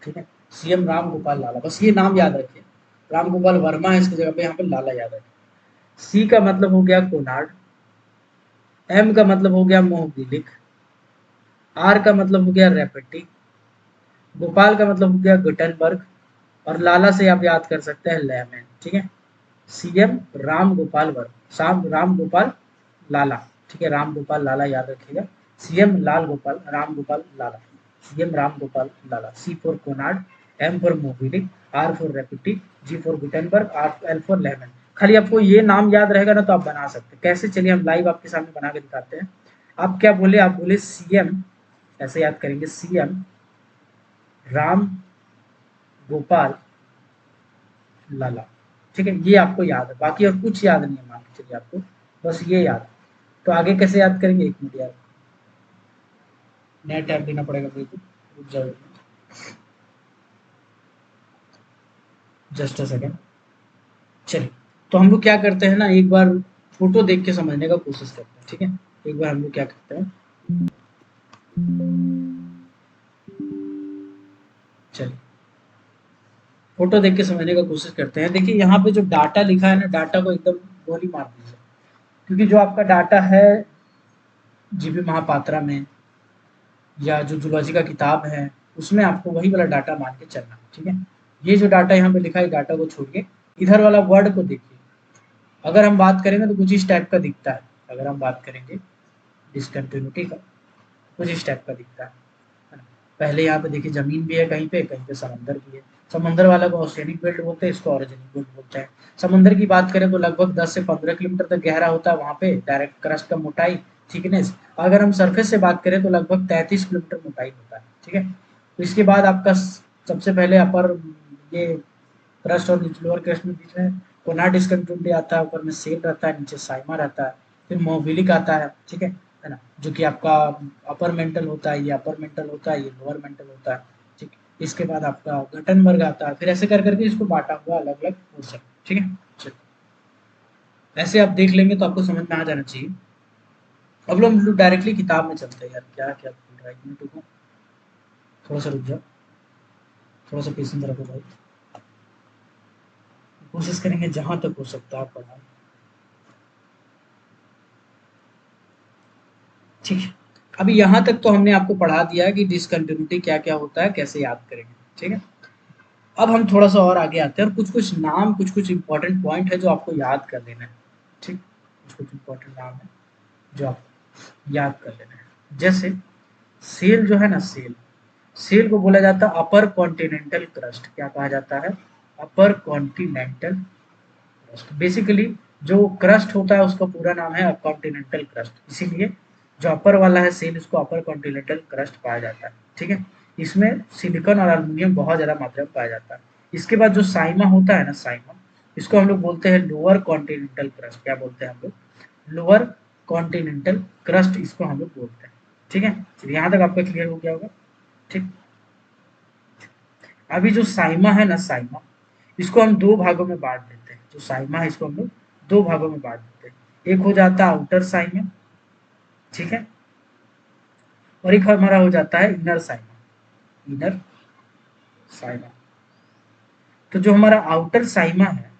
A: ठीक है, सीएम राम गोपाल लाला, बस ये नाम याद रखिए। राम गोपाल वर्मा है इसकी जगह पे, यहाँ पे लाला याद रखिए। सी का मतलब हो गया कोनार्ड, एम का मतलब हो गया मोहबिलिक, आर का मतलब हो गया रेपेटी, गोपाल का मतलब हो गया गुटनबर्ग, और लाला से आप याद कर सकते हैं लेमन, ठीक है। सीएम राम गोपाल वर्मा, शाम राम गोपाल लाला, ठीक है, राम गोपाल लाला याद रखिएगा। CM Lal Gopal Ram Gopal Lala, CM Ram Gopal Lala. C for Conrad, M for Mohorovicic, R for Repetti, G for Gutenberg, R L for Lehmann. खाली आपको ये नाम याद रहेगा ना तो आप बना सकते हैं। कैसे, चलिए हम लाइव आपके सामने बना के दिखाते हैं। आप क्या बोले, आप बोले सीएम, ऐसे याद करेंगे, सीएम राम गोपाल लाला, ठीक है, ये आपको याद है, बाकी और कुछ याद नहीं है, मान के चलिए आपको बस ये याद है। तो आगे कैसे याद करेंगे, एक मिनट यार, नया टैब देना पड़ेगा मेरे को, रुक जाओ जस्ट अ सेकेंड। चलिए, तो हम लोग क्या करते हैं ना, एक बार फोटो देख के समझने का कोशिश करते हैं, ठीक है। एक बार हम लोग क्या करते हैं, चलिए फोटो देख के समझने का कोशिश करते हैं। देखिए यहाँ पे जो डाटा लिखा है ना, डाटा को एकदम गोली मार दीजिए, क्योंकि जो आपका डाटा है जीबी महापात्रा में या जो जूलॉजी का किताब है, उसमें आपको वही वाला डाटा मान के चलना है, ठीक है। ये जो डाटा यहाँ पे लिखा है, डाटा को छोड़िए, इधर वाला वर्ड को देखिए। अगर हम बात करेंगे तो कुछ इस टाइप का दिखता है, अगर हम बात करेंगे डिसकंटिन्यूटी का, कुछ इस टाइप का दिखता है ना। पहले यहाँ पे देखिए जमीन भी है, कहीं पे समंदर भी है। समंदर वाला को ओशियनिक बेल्ट बोलते हैं, इसको ऑरिजिनिक बेल्ट बोलते हैं। समुद्र की बात करें तो लगभग 10 से 15 किलोमीटर तक गहरा होता है वहाँ पे डायरेक्ट क्रस्ट का मोटाई, थिकनेस। अगर हम सरफेस से बात करें तो लगभग 33 किलोमीटर मोटाई होता है, ठीक है। तो इसके बाद आपका सबसे पहले अपर, ये क्रस्ट और लोअर क्रस्ट में बीच में कोना डिस्कंटिन्यूटी आता है, ऊपर में सेल रहता है, नीचे साइमा रहता है, फिर मोबिलिक आता है, ठीक है ना, जो कि आपका अपर मेंटल होता है, ये अपर मेंटल होता है, ये लोअर मेंटल होता है, ठीक। इसके बाद आपका गटनबर्ग आता है, फिर ऐसे कर करके इसको बांटा हुआ अलग अलग पोर्शन, ठीक है। चलिए, ऐसे आप देख लेंगे तो आपको समझ में आ जाना चाहिए। अब लोग डायरेक्टली किताब में चलते हैं यार, क्या क्या बोल रहा है, एक मिनट रुको, थोड़ा सा रुक जाओ, थोड़ा सा पेशेंस रखो भाई, कोशिश करेंगे जहां तक हो सकता है पढ़ाएं, ठीक है। अभी यहाँ तक तो हमने आपको पढ़ा दिया है कि डिसकंटिन्यूटी क्या क्या होता है, कैसे याद करेंगे, ठीक है। अब हम थोड़ा सा और आगे आते हैं, और कुछ कुछ नाम, कुछ कुछ इंपॉर्टेंट पॉइंट है जो आपको याद कर लेना है, ठीक। कुछ कुछ इंपॉर्टेंट नाम है जो आपको याद कर लेना है। जैसे सेल जो है ना, सेल, सेल को बोला जाता है अपर कॉन्टिनेंटल क्रस्ट। क्या कहा जाता है, अपर कॉन्टिनेंटल क्रस्ट। बेसिकली जो क्रस्ट होता है उसका पूरा नाम है कॉन्टिनेंटल क्रस्ट, इसीलिए जो अपर वाला है सेल, इसको अपर कॉन्टिनेंटल क्रस्ट पाया जाता है, ठीक है। इसमें सिलिकॉन और एल्यूमिनियम बहुत ज्यादा मात्रा में पाया जाता है। इसके बाद जो साइमा होता है ना, साइमा, इसको हम लोग बोलते हैं लोअर कॉन्टिनेंटल क्रस्ट। क्या बोलते हैं हम लोग, लोअर कॉन्टिनेंटल क्रस्ट इसको हम लोग बोलते हैं, ठीक है। चलिए यहाँ तक आपका क्लियर हो गया होगा, ठीक। अभी जो साइमा है ना, साइमा, इसको हम दो भागों में बांट देते हैं। जो साइमा है इसको हम लोग दो भागों में बांट देते हैं। एक हो जाता है आउटर साइमा, ठीक है, और एक हमारा हो जाता है इनर साइमा, इनर साइमा। तो जो हमारा आउटर साइमा है,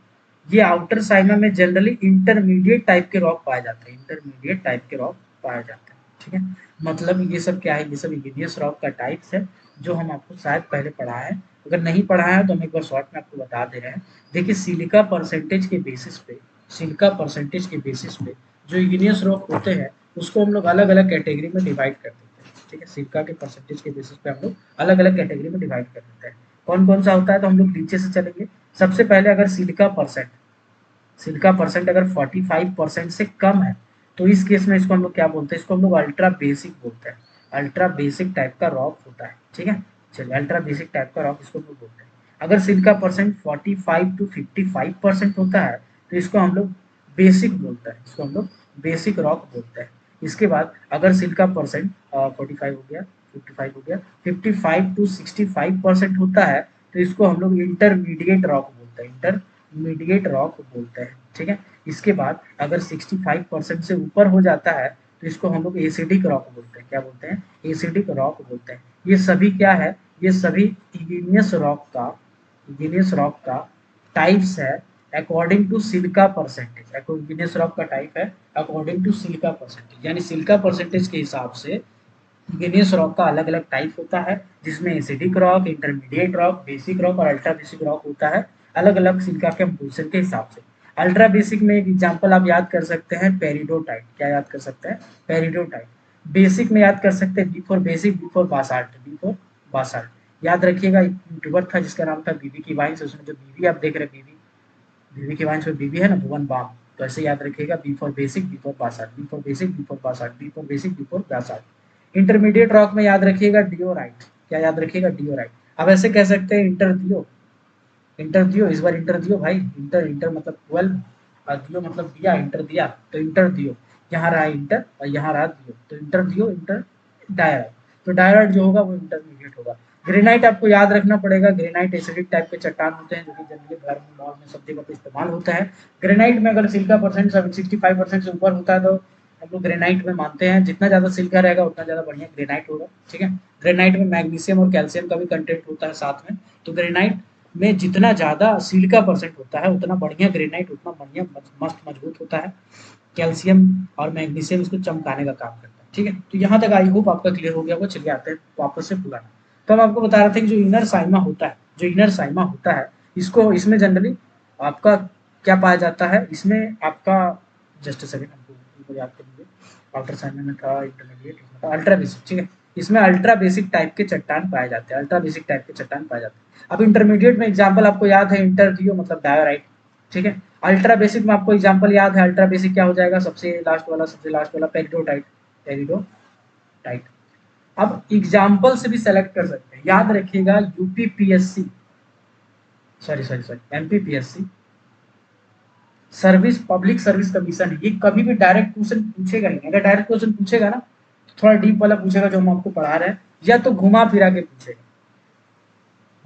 A: ये आउटर साइमा में जनरली इंटरमीडिएट टाइप के रॉक पाए जाते हैं, इंटरमीडिएट टाइप के रॉक पाए जाते हैं, ठीक है। मतलब ये सब क्या है, ये सब इग्नियस रॉक का टाइप्स है, जो हम आपको शायद पहले पढ़ा है। अगर नहीं पढ़ा है तो हम एक बार शॉर्ट में आपको बता दे रहे हैं। देखिए सिलिका परसेंटेज के बेसिस पे, सिलिका परसेंटेज के बेसिस पे जो इग्नियस रॉक होते हैं उसको हम लोग अलग अलग कैटेगरी में डिवाइड कर देते हैं, ठीक है। सिलिका के परसेंटेज के बेसिस पे हम लोग अलग अलग कैटेगरी में डिवाइड कर देते हैं। कौन कौन सा होता है, तो हम लोग नीचे से चलेंगे। सबसे पहले अगर सिलिका परसेंट, सिलिका परसेंट अगर 45% से कम है तो इस केस में इसको हम लोग क्या बोलते हैं, इसको हम लोग अल्ट्रा बेसिक बोलते हैं। अल्ट्रा बेसिक टाइप का रॉक होता है, ठीक है। चलिए अल्ट्रा बेसिक टाइप का रॉक इसको हम लोग बोलते हैं। अगर सिलिका परसेंट 45 टू 55% होता है तो इसको हम लोग बेसिक बोलते हैं, इसको हम लोग बेसिक रॉक बोलते हैं। इसके बाद अगर सिलिका परसेंट 45 हो गया, 55 हो गया, 55 टू 65% होता है तो इसको हम लोग इंटरमीडिएट रॉक बोलते हैं, इंटरमीडिएट रॉक बोलते हैं, ठीक है। इसके बाद अगर 65% से ऊपर हो जाता है तो इसको हम लोग एसिडिक रॉक बोलते हैं। क्या बोलते हैं? एसिडिक रॉक बोलते हैं। ये सभी क्या है, ये सभी इग्नियस रॉक का टाइप्स है according to silica percentage. Igneous rock का टाइप है अकॉर्डिंग टू सिलिका परसेंटेज, यानी सिलिका परसेंटेज के हिसाब से इग्नियस रॉक का अलग अलग टाइप होता है, जिसमें acidic rock, intermediate rock, basic rock और अल्ट्रा बेसिक रॉक होता है, अलग अलग सिलिका के कंपोजिशन के हिसाब से। अल्ट्रा बेसिक में एक एग्जांपल आप याद कर सकते हैं, पेरिडोटाइट। क्या याद कर सकते हैं? पेरिडोटाइट। बेसिक में याद कर सकते हैं B for basic, B for basalt, B for basalt. याद रखिएगा, एक यूट्यूबर था जिसका नाम था बीबी की वाइन्स, उसमें जो बीबी आप देख रहे हैं, बीबी बीबी की वाइन्स में बीबी है ना, भुवन बाम। तो ऐसे याद रखिएगा, B for basic, B for basalt, B for basic, B for basalt, B for basic, B for basalt. Intermediate rock में याद रखिएगा डिओराइट। क्या याद रखिएगा? डिओराइट। अब ऐसे कह सकते हैं इंटर दियो, इंटर दियो, इस बार इंटर दियो भाई। इंटर इंटर मतलब 12 और दियो मतलब दिया, इंटर दिया तो इंटर दियो। यहाँ रहा इंटर और यहाँ रहा दियो, तो इंटर दियो, इंटर डायराइट। तो डायराइट जो होगा वो इंटरमीडिएट होगा। ग्रेनाइट आपको याद रखना पड़ेगा। ग्रेनाइट एसिडिक टाइप के चट्टान होते हैं जो कि जनरली घर में, मॉल में, सब जगह पे इस्तेमाल होता है। ग्रेनाइट में अगर सिलिका परसेंट 65% से ऊपर होता है तो हम लोग ग्रेनाइट में मानते हैं। जितना ज्यादा सिलिका रहेगा उतना ज्यादा बढ़िया ग्रेनाइट होगा, ठीक है। ग्रेनाइट में मैग्नीशियम और कैल्शियम का भी कंटेंट होता है साथ में। तो ग्रेनाइट में जितना ज़्यादा सिलिका परसेंट होता है उतना बढ़िया ग्रेनाइट, उतना बढ़िया मस्त मजबूत होता है। कैल्शियम और मैग्नीशियम इसको चमकाने का काम करता है, ठीक है। तो यहाँ तक आई होप आपका क्लियर हो गया होगा। चलिए आते हैं वापस से पुराना। तो हम आपको बता रहे थे कि जो इनर साइमा होता है, जो इनर साइमा होता है, इसको, इसमें जनरली आपका क्या पाया जाता है, इसमें आपका, जस्ट सेकंड हमको याद कर लीजिए। आउटर साइमा में था इंटरमीडिएट, इसमें था अल्ट्रा बेसिक, ठीक है। इसमें अल्ट्रा बेसिक टाइप के चट्टान पाए जाते हैं, अल्ट्रा बेसिक टाइप के चट्टान पाए जाते हैं। अब इंटरमीडिएट में एग्जाम्पल आपको याद है, इंटर दियो मतलब डायोराइट, ठीक है। अल्ट्रा बेसिक में आपको एग्जांपल याद है, अल्ट्रा बेसिक क्या हो जाएगा, सबसे लास्ट वाला पेरिडोटाइट, पेरिडोटाइट। अब एग्जांपल से भी सेलेक्ट कर सकते हैं। याद रखिएगा, UPPSC, sorry MPPSC, service public service commission, ये कभी भी डायरेक्ट क्वेश्चन पूछेगा नहीं। अगर डायरेक्ट क्वेश्चन पूछेगा ना तो थोड़ा डीप वाला पूछेगा जो हम आपको पढ़ा रहे हैं, या तो घुमा फिरा के पूछेगा,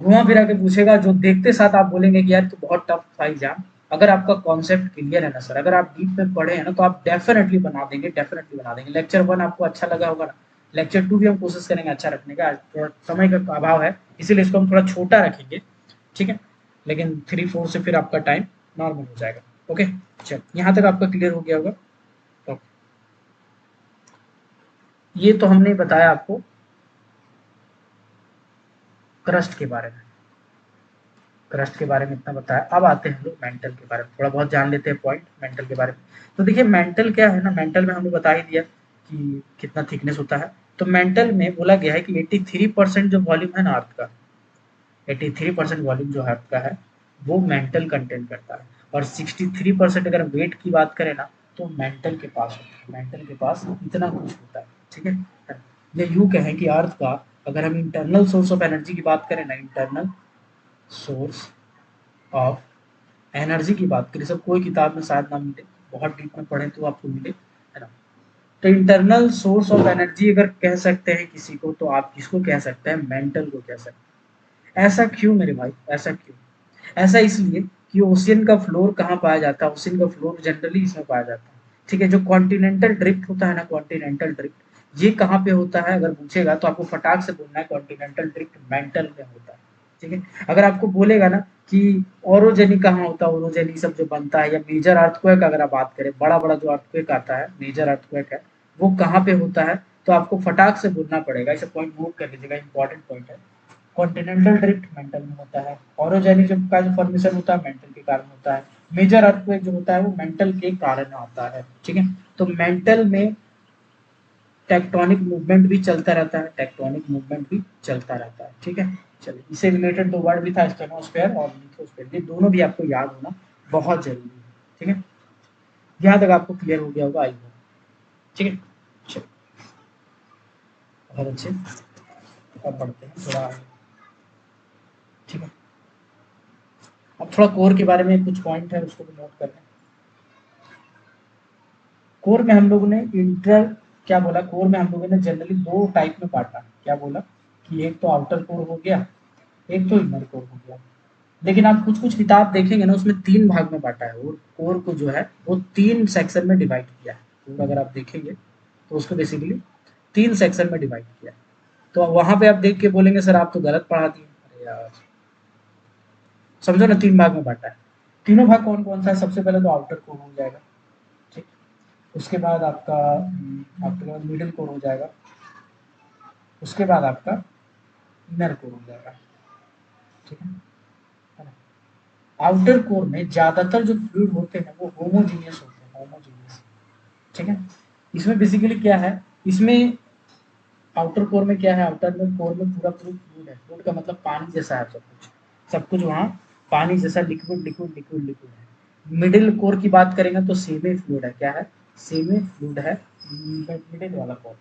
A: घुमा फिरा के पूछेगा, जो देखते साथ आप बोलेंगे कि यार तो बहुत टफ था एग्जाम। अगर आपका कॉन्सेप्ट क्लियर है ना सर, अगर आप डीप में पढ़े हैं ना, तो आप डेफिनेटली बना देंगे, डेफिनेटली बना देंगे। लेक्चर 1 आपको अच्छा लगा होगा ना, लेक्चर 2 भी हम कोशिश करेंगे अच्छा रखने का। आज थोड़ा समय का अभाव है, इसीलिए इसको हम थोड़ा छोटा रखेंगे, ठीक है। लेकिन 3-4 से फिर आपका टाइम नॉर्मल हो जाएगा। ओके, चल यहाँ तक आपका क्लियर हो गया होगा। तो ये तो हमने बताया आपको क्रस्ट के बारे में, क्रस्ट के बारे में इतना बताया। अब आते हैं हम लोग मेंटल के बारे में, थोड़ा बहुत जान लेते हैं पॉइंट मेंटल के बारे में। तो देखिए मेंटल क्या है ना, मेंटल में हमने बता ही दिया कि कितना थिकनेस होता है। तो मेंटल में बोला गया है कि 83% जो वॉल्यूम है ना अर्थ का, 83% वॉल्यूम जो अर्थ का है वो मेंटल कंटेंट करता है। और 63% अगर वेट की बात करें ना तो मेंटल के पास होता है, मेंटल के पास इतना कुछ होता है, ठीक है। ये यूं कहें कि अर्थ का, अगर हम इंटरनल सोर्स ऑफ एनर्जी की बात करें ना, इंटरनल सोर्स ऑफ एनर्जी की बात करें, सब कोई किताब में शायद ना मिले, बहुत डीप में पढ़े तो आपको मिले, है ना। तो इंटरनल सोर्स ऑफ एनर्जी अगर कह सकते हैं किसी को, तो आप किसको कह सकते हैं? मेंटल को कह सकते हैं। ऐसा क्यों मेरे भाई, ऐसा क्यों? ऐसा इसलिए कि ओशियन का फ्लोर कहाँ पाया जाता है, ओशियन का फ्लोर जनरली इसमें पाया जाता है, ठीक है। जो कॉन्टिनेंटल ड्रिफ्ट होता है ना, कॉन्टिनेंटल ड्रिफ्ट, ये कहाँ पे होता है अगर पूछेगा तो आपको फटाक से बोलना है कॉन्टिनेंटल ड्रिफ्ट मेंटल में होता है, ठीक है। अगर आपको बोलेगा ना कि ओरोजेनी कहाँ होता है, ओरोजेनी सब जो बनता है, या मेजर अर्थक्वेक अगर आप बात करें, बड़ा बड़ा जो अर्थक्वेक आता है, मेजर अर्थक्वेक है, वो कहाँ पे होता है, तो आपको फटाक से बोलना पड़ेगा। इसे पॉइंट नोट कर लीजिएगा, इंपॉर्टेंट पॉइंट है। कॉन्टिनेंटल ड्रिफ्ट मेंटल में होता है, ओरोजेनिज्म का जो फॉर्मेशन होता है मेंटल के कारण होता है, मेजर अर्थक्वेक जो होता है वो मेंटल के कारण आता है, ठीक है। तो मेंटल में टेक्टोनिक मूवमेंट भी चलता रहता है, टेक्टोनिक मूवमेंट भी चलता रहता है, ठीक है। चलिए, इससे रिलेटेड दो वर्ड भी था, स्टेनोस्फेयर और लिथोस्फेयर, ये दोनों भी आपको याद होना बहुत जरूरी है, ठीक है। यहाँ तक आपको क्लियर हो गया होगा आई होप। ठीक है। चलो बहुत अच्छे, अब बढ़ते हैं थोड़ा आगे। ठीक है, अब थोड़ा कोर के बारे में कुछ पॉइंट है उसको भी नोट कर लें। कोर में हम लोगों ने इंटर क्या बोला, कोर में हम लोगों ने जनरली दो टाइप में बांटा। क्या बोला कि एक तो आउटर कोर हो गया, एक तो इनर कोर हो गया। लेकिन आप कुछ कुछ किताब देखेंगे ना, उसमें तीन भाग में बांटा है, और कोर को जो है वो तीन सेक्शन में डिवाइड किया है। कोर अगर आप देखेंगे तो उसको बेसिकली तीन सेक्शन में डिवाइड किया है। तो वहां पे आप देख के बोलेंगे सर आप तो गलत पढ़ा दिए। अरे यार, समझो ना, तीन भाग में बांटा है। तीनों भाग कौन कौन सा है? सबसे पहले तो आउटर कोर हो जाएगा, ठीक। उसके बाद आपका आपके बाद मिडिल कोर हो जाएगा। उसके बाद आपका इनर कोर हो जाएगा, ठीक है ना। आउटर कोर में ज्यादातर जो फ्लूइड होते हैं वो होमोजीनियस होते हैं, होमोजीनियस, ठीक है। इसमें बेसिकली क्या है, इसमें आउटर कोर में क्या है, आउटर में कोर में पूरा पूरा फ्लूइड है। फ्लूइड का मतलब पानी जैसा है सब कुछ, सब कुछ वहाँ पानी जैसा लिक्विड लिक्विड लिक्विड लिक्विड है। मिडिल कोर की बात करेंगे तो सेमी फ्लूइड है। क्या है? सेमी फ्लूइड है मिडिल वाला कोर।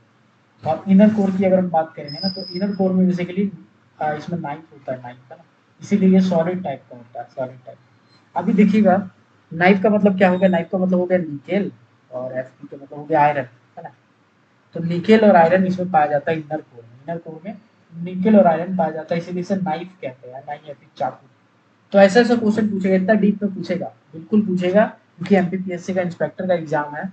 A: और इनर कोर की अगर हम बात करेंगे ना, तो इनर कोर में बेसिकली इसमें नाइफ होता है, नाइफ का ना, इसीलिए ये सॉलिड टाइप का होता है, सॉलिड टाइप। अभी देखिएगा, नाइफ का मतलब क्या हो गया, नाइफ का मतलब हो गया निकेल, और एफ का मतलब हो गया आयरन, है ना। तो निकेल और आयरन इसमें पाया जाता है इनर कोर में। इनर कोर में निकेल और आयरन पाया जाता है, इसीलिए इसे नाइफ कहते हैं, नाइफ या फिर चाकू। तो ऐसा ऐसा क्वेश्चन पूछेगा, इतना डीप में पूछेगा, बिल्कुल पूछेगा, क्योंकि एमपीपीएससी का इंस्पेक्टर का एग्जाम है।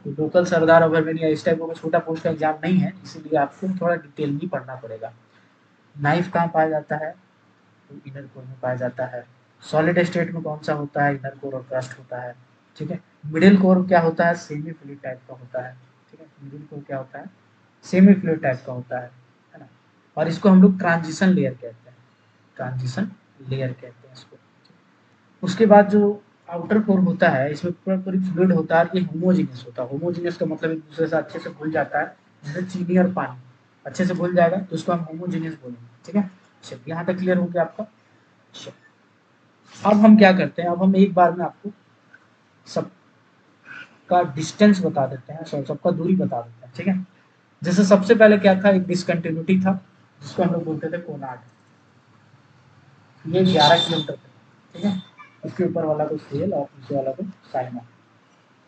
A: तो लोकल सरदार ओवरमैन या इस टाइप का छोटा पोस्ट का एग्जाम नहीं है, इसीलिए आपको थोड़ा डिटेल में पढ़ना पड़ेगा। नाइफ कहाँ पाया जाता है? तो इनर कोर में पाया जाता है। सॉलिड स्टेट में कौन सा होता है? इनर कोर और क्रस्ट होता है, ठीक है। मिडिल कोर क्या होता है? सेमी फ्लूइड टाइप का होता है, ठीक है। मिडिल कोर क्या होता है? सेमी फ्लूइड टाइप का होता है ना। और इसको हम लोग ट्रांजिशन लेयर कहते हैं, ट्रांजिशन लेयर कहते हैं इसको। उसके बाद जो आउटर कोर होता है, इसमें पूरा पूरी फ्लूइड होता है, ये होमोजीनियस होता है। होमोजीनियस का मतलब एक दूसरे से अच्छे से घुल जाता है, जैसे चीनी और पानी अच्छे से घुल जाएगा तो उसको हम होमोजीनियस बोलेंगे, ठीक है। चलिए यहाँ तक क्लियर हो गया आपका। अब हम क्या करते हैं, अब हम एक बार में आपको सबका डिस्टेंस बता देते हैं, सबका दूरी बता देते हैं, ठीक है। जैसे सबसे पहले क्या था, एक डिसकंटिन्यूटी था जिसको हम लोग बोलते थे कोनार्ड। ये 11 किलोमीटर था, ठीक है। उसके ऊपर वाला को सेल और नीचे वाला को साइना।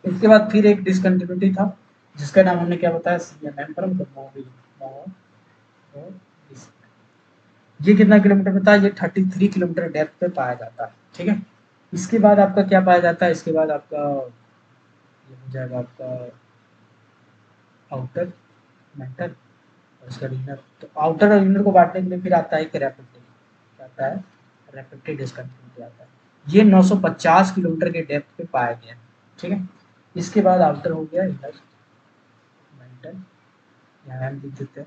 A: इसके बाद फिर एक डिसकंटिन्यूटी था जिसका नाम हमने क्या बताया, सीएमएम पर मतलब ये कितना किलोमीटर में था? ये 33 किलोमीटर डेप्थ पे पाया जाता है, ठीक है। इसके बाद आपका क्या पाया जाता है? इसके बाद आपका ये हो जाएगा आपका आउटर मेंटल और इसका इनर। तो आउटर और इनर को बांटने के लिए फिर आता है एक रैपिड, आता है रैपिड डिसकंटिन्यूटी आता है। ये 950 किलोमीटर के डेप्थ पे पाया गया, ठीक है। इसके बाद आउटर हो गया, इनर मेंटल, यहाँ हम लिख देते हैं।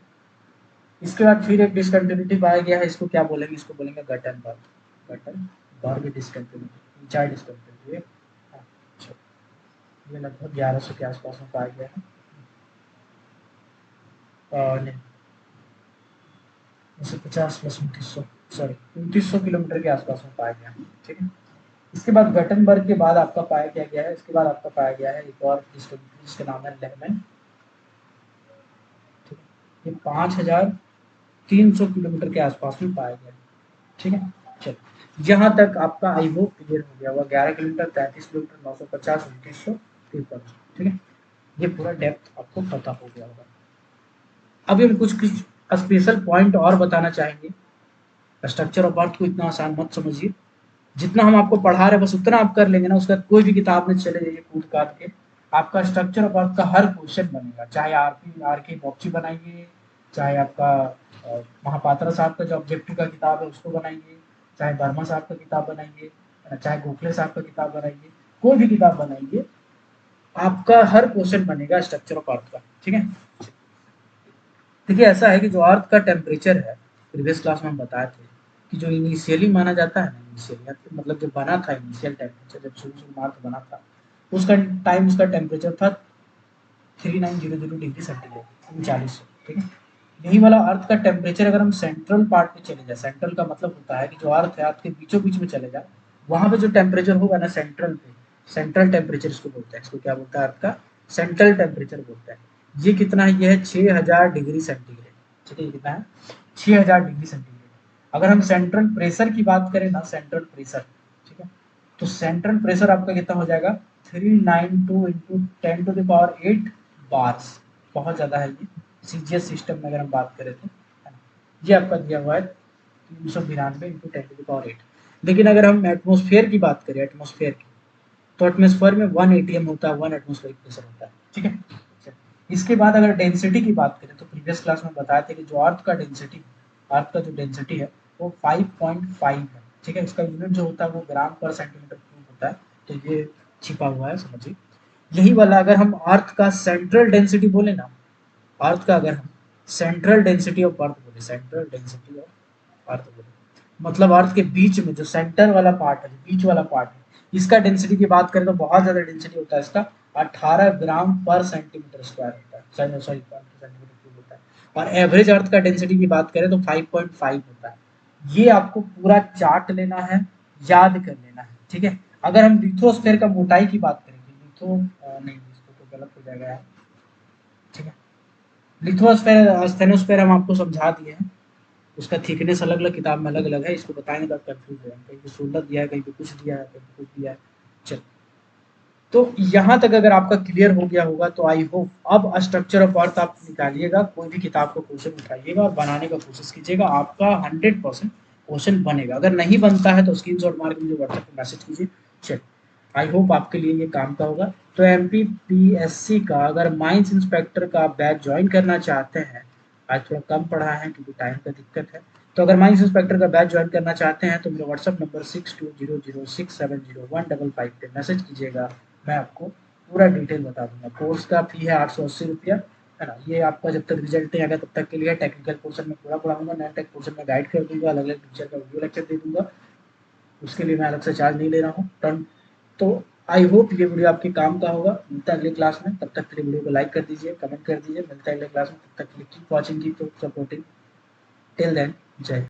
A: इसके बाद फिर एक डिसकंटिन्यूटी पाया गया है, इसको क्या बोलेंगे? इसको बोलेंगे गटनबर्ग, गटनबर्ग डिसकंटिन्यूटी, 4 डिसकंटिन्यूटी है। अच्छा, ये लगभग 1100 के आसपास में पाया गया है। नहीं, 950 प्लस 2900, सॉरी 2900 किलोमीटर के आसपास में पाया गया है, ठीक है। इसके बाद गटनबर्ग के बाद आपका पाया क्या गया है? इसके बाद आपका पाया गया है एक और डिस्कवरी जिसका नाम है लेहमैन, ठीक है। ये 5300 किलोमीटर के आसपास में पाया गया है, ठीक है। चलो यहाँ तक आपका आई होप क्लियर हो गया होगा। 11 किलोमीटर, 33 किलोमीटर, 950, 2900, 53, ठीक है। ये पूरा डेप्थ आपको पता हो गया होगा। अभी हम कुछ कुछ स्पेशल पॉइंट और बताना चाहेंगे। स्ट्रक्चर ऑफ अर्थ को इतना आसान मत समझिए, जितना हम आपको पढ़ा रहे हैं बस उतना आप कर लेंगे ना, उसका कोई भी किताब में चले जाइए कूद काट के, आपका स्ट्रक्चर ऑफ अर्थ का हर क्वेश्चन बनेगा। चाहे आर के बॉक्सी बनाइए, चाहे आपका महापात्रा साहब का जो ऑब्जेक्टिव का किताब है उसको बनाइए, चाहे वर्मा साहब का किताब बनाइए, चाहे गोखले साहब का किताब बनाइए, कोई भी किताब बनाइए, आपका हर क्वेश्चन बनेगा स्ट्रक्चर ऑफ अर्थ का, ठीक है। देखिए ऐसा है कि जो अर्थ का टेम्परेचर है, प्रीवियस क्लास में हम बताए थे कि जो इनिशियली माना जाता है ना, इनिशियल मतलब जो बना था, इनिशियल टेम्परेचर जब शुरू शुरू मार्च बना था, उसका टाइम, उसका टेम्परेचर था 3900 डिग्री सेंटीग्रेड, 3900, ठीक है। यही वाला अर्थ का टेम्परेचर अगर हम सेंट्रल पार्ट पे चले जाए, सेंट्रल का मतलब होता है कि जो अर्थ है अर्थ के बीचों बीच में चले जाए, वहां पे जो टेम्परेचर होगा ना सेंट्रल पे, सेंट्रल टेम्परेचर इसको बोलते हैं, इसको क्या बोलता है? अर्थ का सेंट्रल टेम्परेचर बोलते हैं। ये कितना है, ये है 6000 डिग्री सेंटीग्रेड। ठीक है, ये कितना है 6000 डिग्री सेंटीग्रेड। अगर हम सेंट्रल प्रेशर की बात करें ना, सेंट्रल प्रेशर, ठीक है, तो सेंट्रल प्रेशर आपका कितना हो जाएगा 392 इंटू 10⁸ बार्स। बहुत ज़्यादा है ये सीजीएस सिस्टम में अगर हम बात करें तो, है ना। ये आपका दिया हुआ है 392 इंटू 10⁸। लेकिन अगर हम एटमोसफेयर की बात करें, एटमोसफेयर की, तो एटमोसफेयर में 1 एटीएम होता है, 1 एटमोस्फेरिक प्रेशर होता है। ठीक है, इसके बाद अगर डेंसिटी की बात करें तो प्रीवियस क्लास में बताया था कि जो अर्थ का डेंसिटी, अर्थ का जो डेंसिटी है वो 5.5 है। ठीक है, इसका यूनिट जो होता है वो ग्राम पर सेंटीमीटर क्यूब होता है। तो ये छिपा हुआ है, समझिए। यही वाला अगर हम अर्थ का सेंट्रल डेंसिटी बोले ना, अर्थ का अगर हम सेंट्रल डेंसिटी ऑफ अर्थ बोले, सेंट्रल डेंसिटी ऑफ अर्थ बोले, मतलब अर्थ के बीच में जो सेंटर वाला पार्ट है, जो बीच वाला पार्ट है, इसका डेंसिटी की बात करें तो बहुत ज्यादा डेंसिटी होता है इसका, 18 ग्राम पर सेंटीमीटर स्क्वायर होता है, सॉरी सेंटीमीटर क्यूब होता है। और एवरेज अर्थ का डेंसिटी की बात करें तो 5.5 होता है। ये आपको पूरा चार्ट लेना है, याद कर लेना है। ठीक है, अगर हम लिथोस्फेयर का मोटाई की बात करेंगे, लिथो नहीं, इसको तो गलत हो जाएगा यार। ठीक है, लिथोस्फेयर स्टेनोस्फेयर हम आपको समझा दिए हैं, उसका थिकनेस अलग अलग किताब में अलग अलग है, इसको बताएंगे तो आप कंफ्यूज हो जाएंगे, कहीं पे 16 दिया है, कहीं पे कुछ दिया है, कहीं पे कुछ दिया है। चल, तो यहाँ तक अगर आपका क्लियर हो गया होगा तो आई होप अब स्ट्रक्चर ऑफ अर्थ आप निकालिएगा, कोई भी किताब का क्वेश्चन उठाइएगा और बनाने का कोशिश कीजिएगा, आपका 100% क्वेश्चन बनेगा। अगर नहीं बनता है तो स्क्रीनशॉट मार के मुझे व्हाट्सएप पे मैसेज कीजिए। चल, आई होप आपके लिए ये काम का होगा। तो एमपीपीएससी का अगर माइंस इंस्पेक्टर का बैच ज्वाइन करना चाहते हैं, आज थोड़ा कम पढ़ा है क्योंकि टाइम का दिक्कत है, तो अगर माइंस इंस्पेक्टर का बैच ज्वाइन करना चाहते हैं तो मेरा व्हाट्सएप नंबर 6200670155 पे मैसेज कीजिएगा, मैं आपको पूरा डिटेल बता दूंगा। कोर्स का फी है 880 रुपया, है ना। ये आपका जब तक रिजल्ट नहीं आएगा तब तक के लिए। टेक्निकल पोर्शन में पूरा पढ़ाऊंगा, नॉन टेक पोर्शन में गाइड कर दूंगा, अलग अलग टीचर का वीडियो लेक्चर दे दूंगा, उसके लिए मैं अलग से चार्ज नहीं ले रहा हूँ टर्न। तो आई होप ये वीडियो आपके काम का होगा। मिलता है अगले क्लास में, तब तक के लिए वीडियो को लाइक कर दीजिए, कमेंट कर दीजिए। मिलता है अगले क्लास में, तब तक के लिए keep watching, keep supporting. Till then, जय।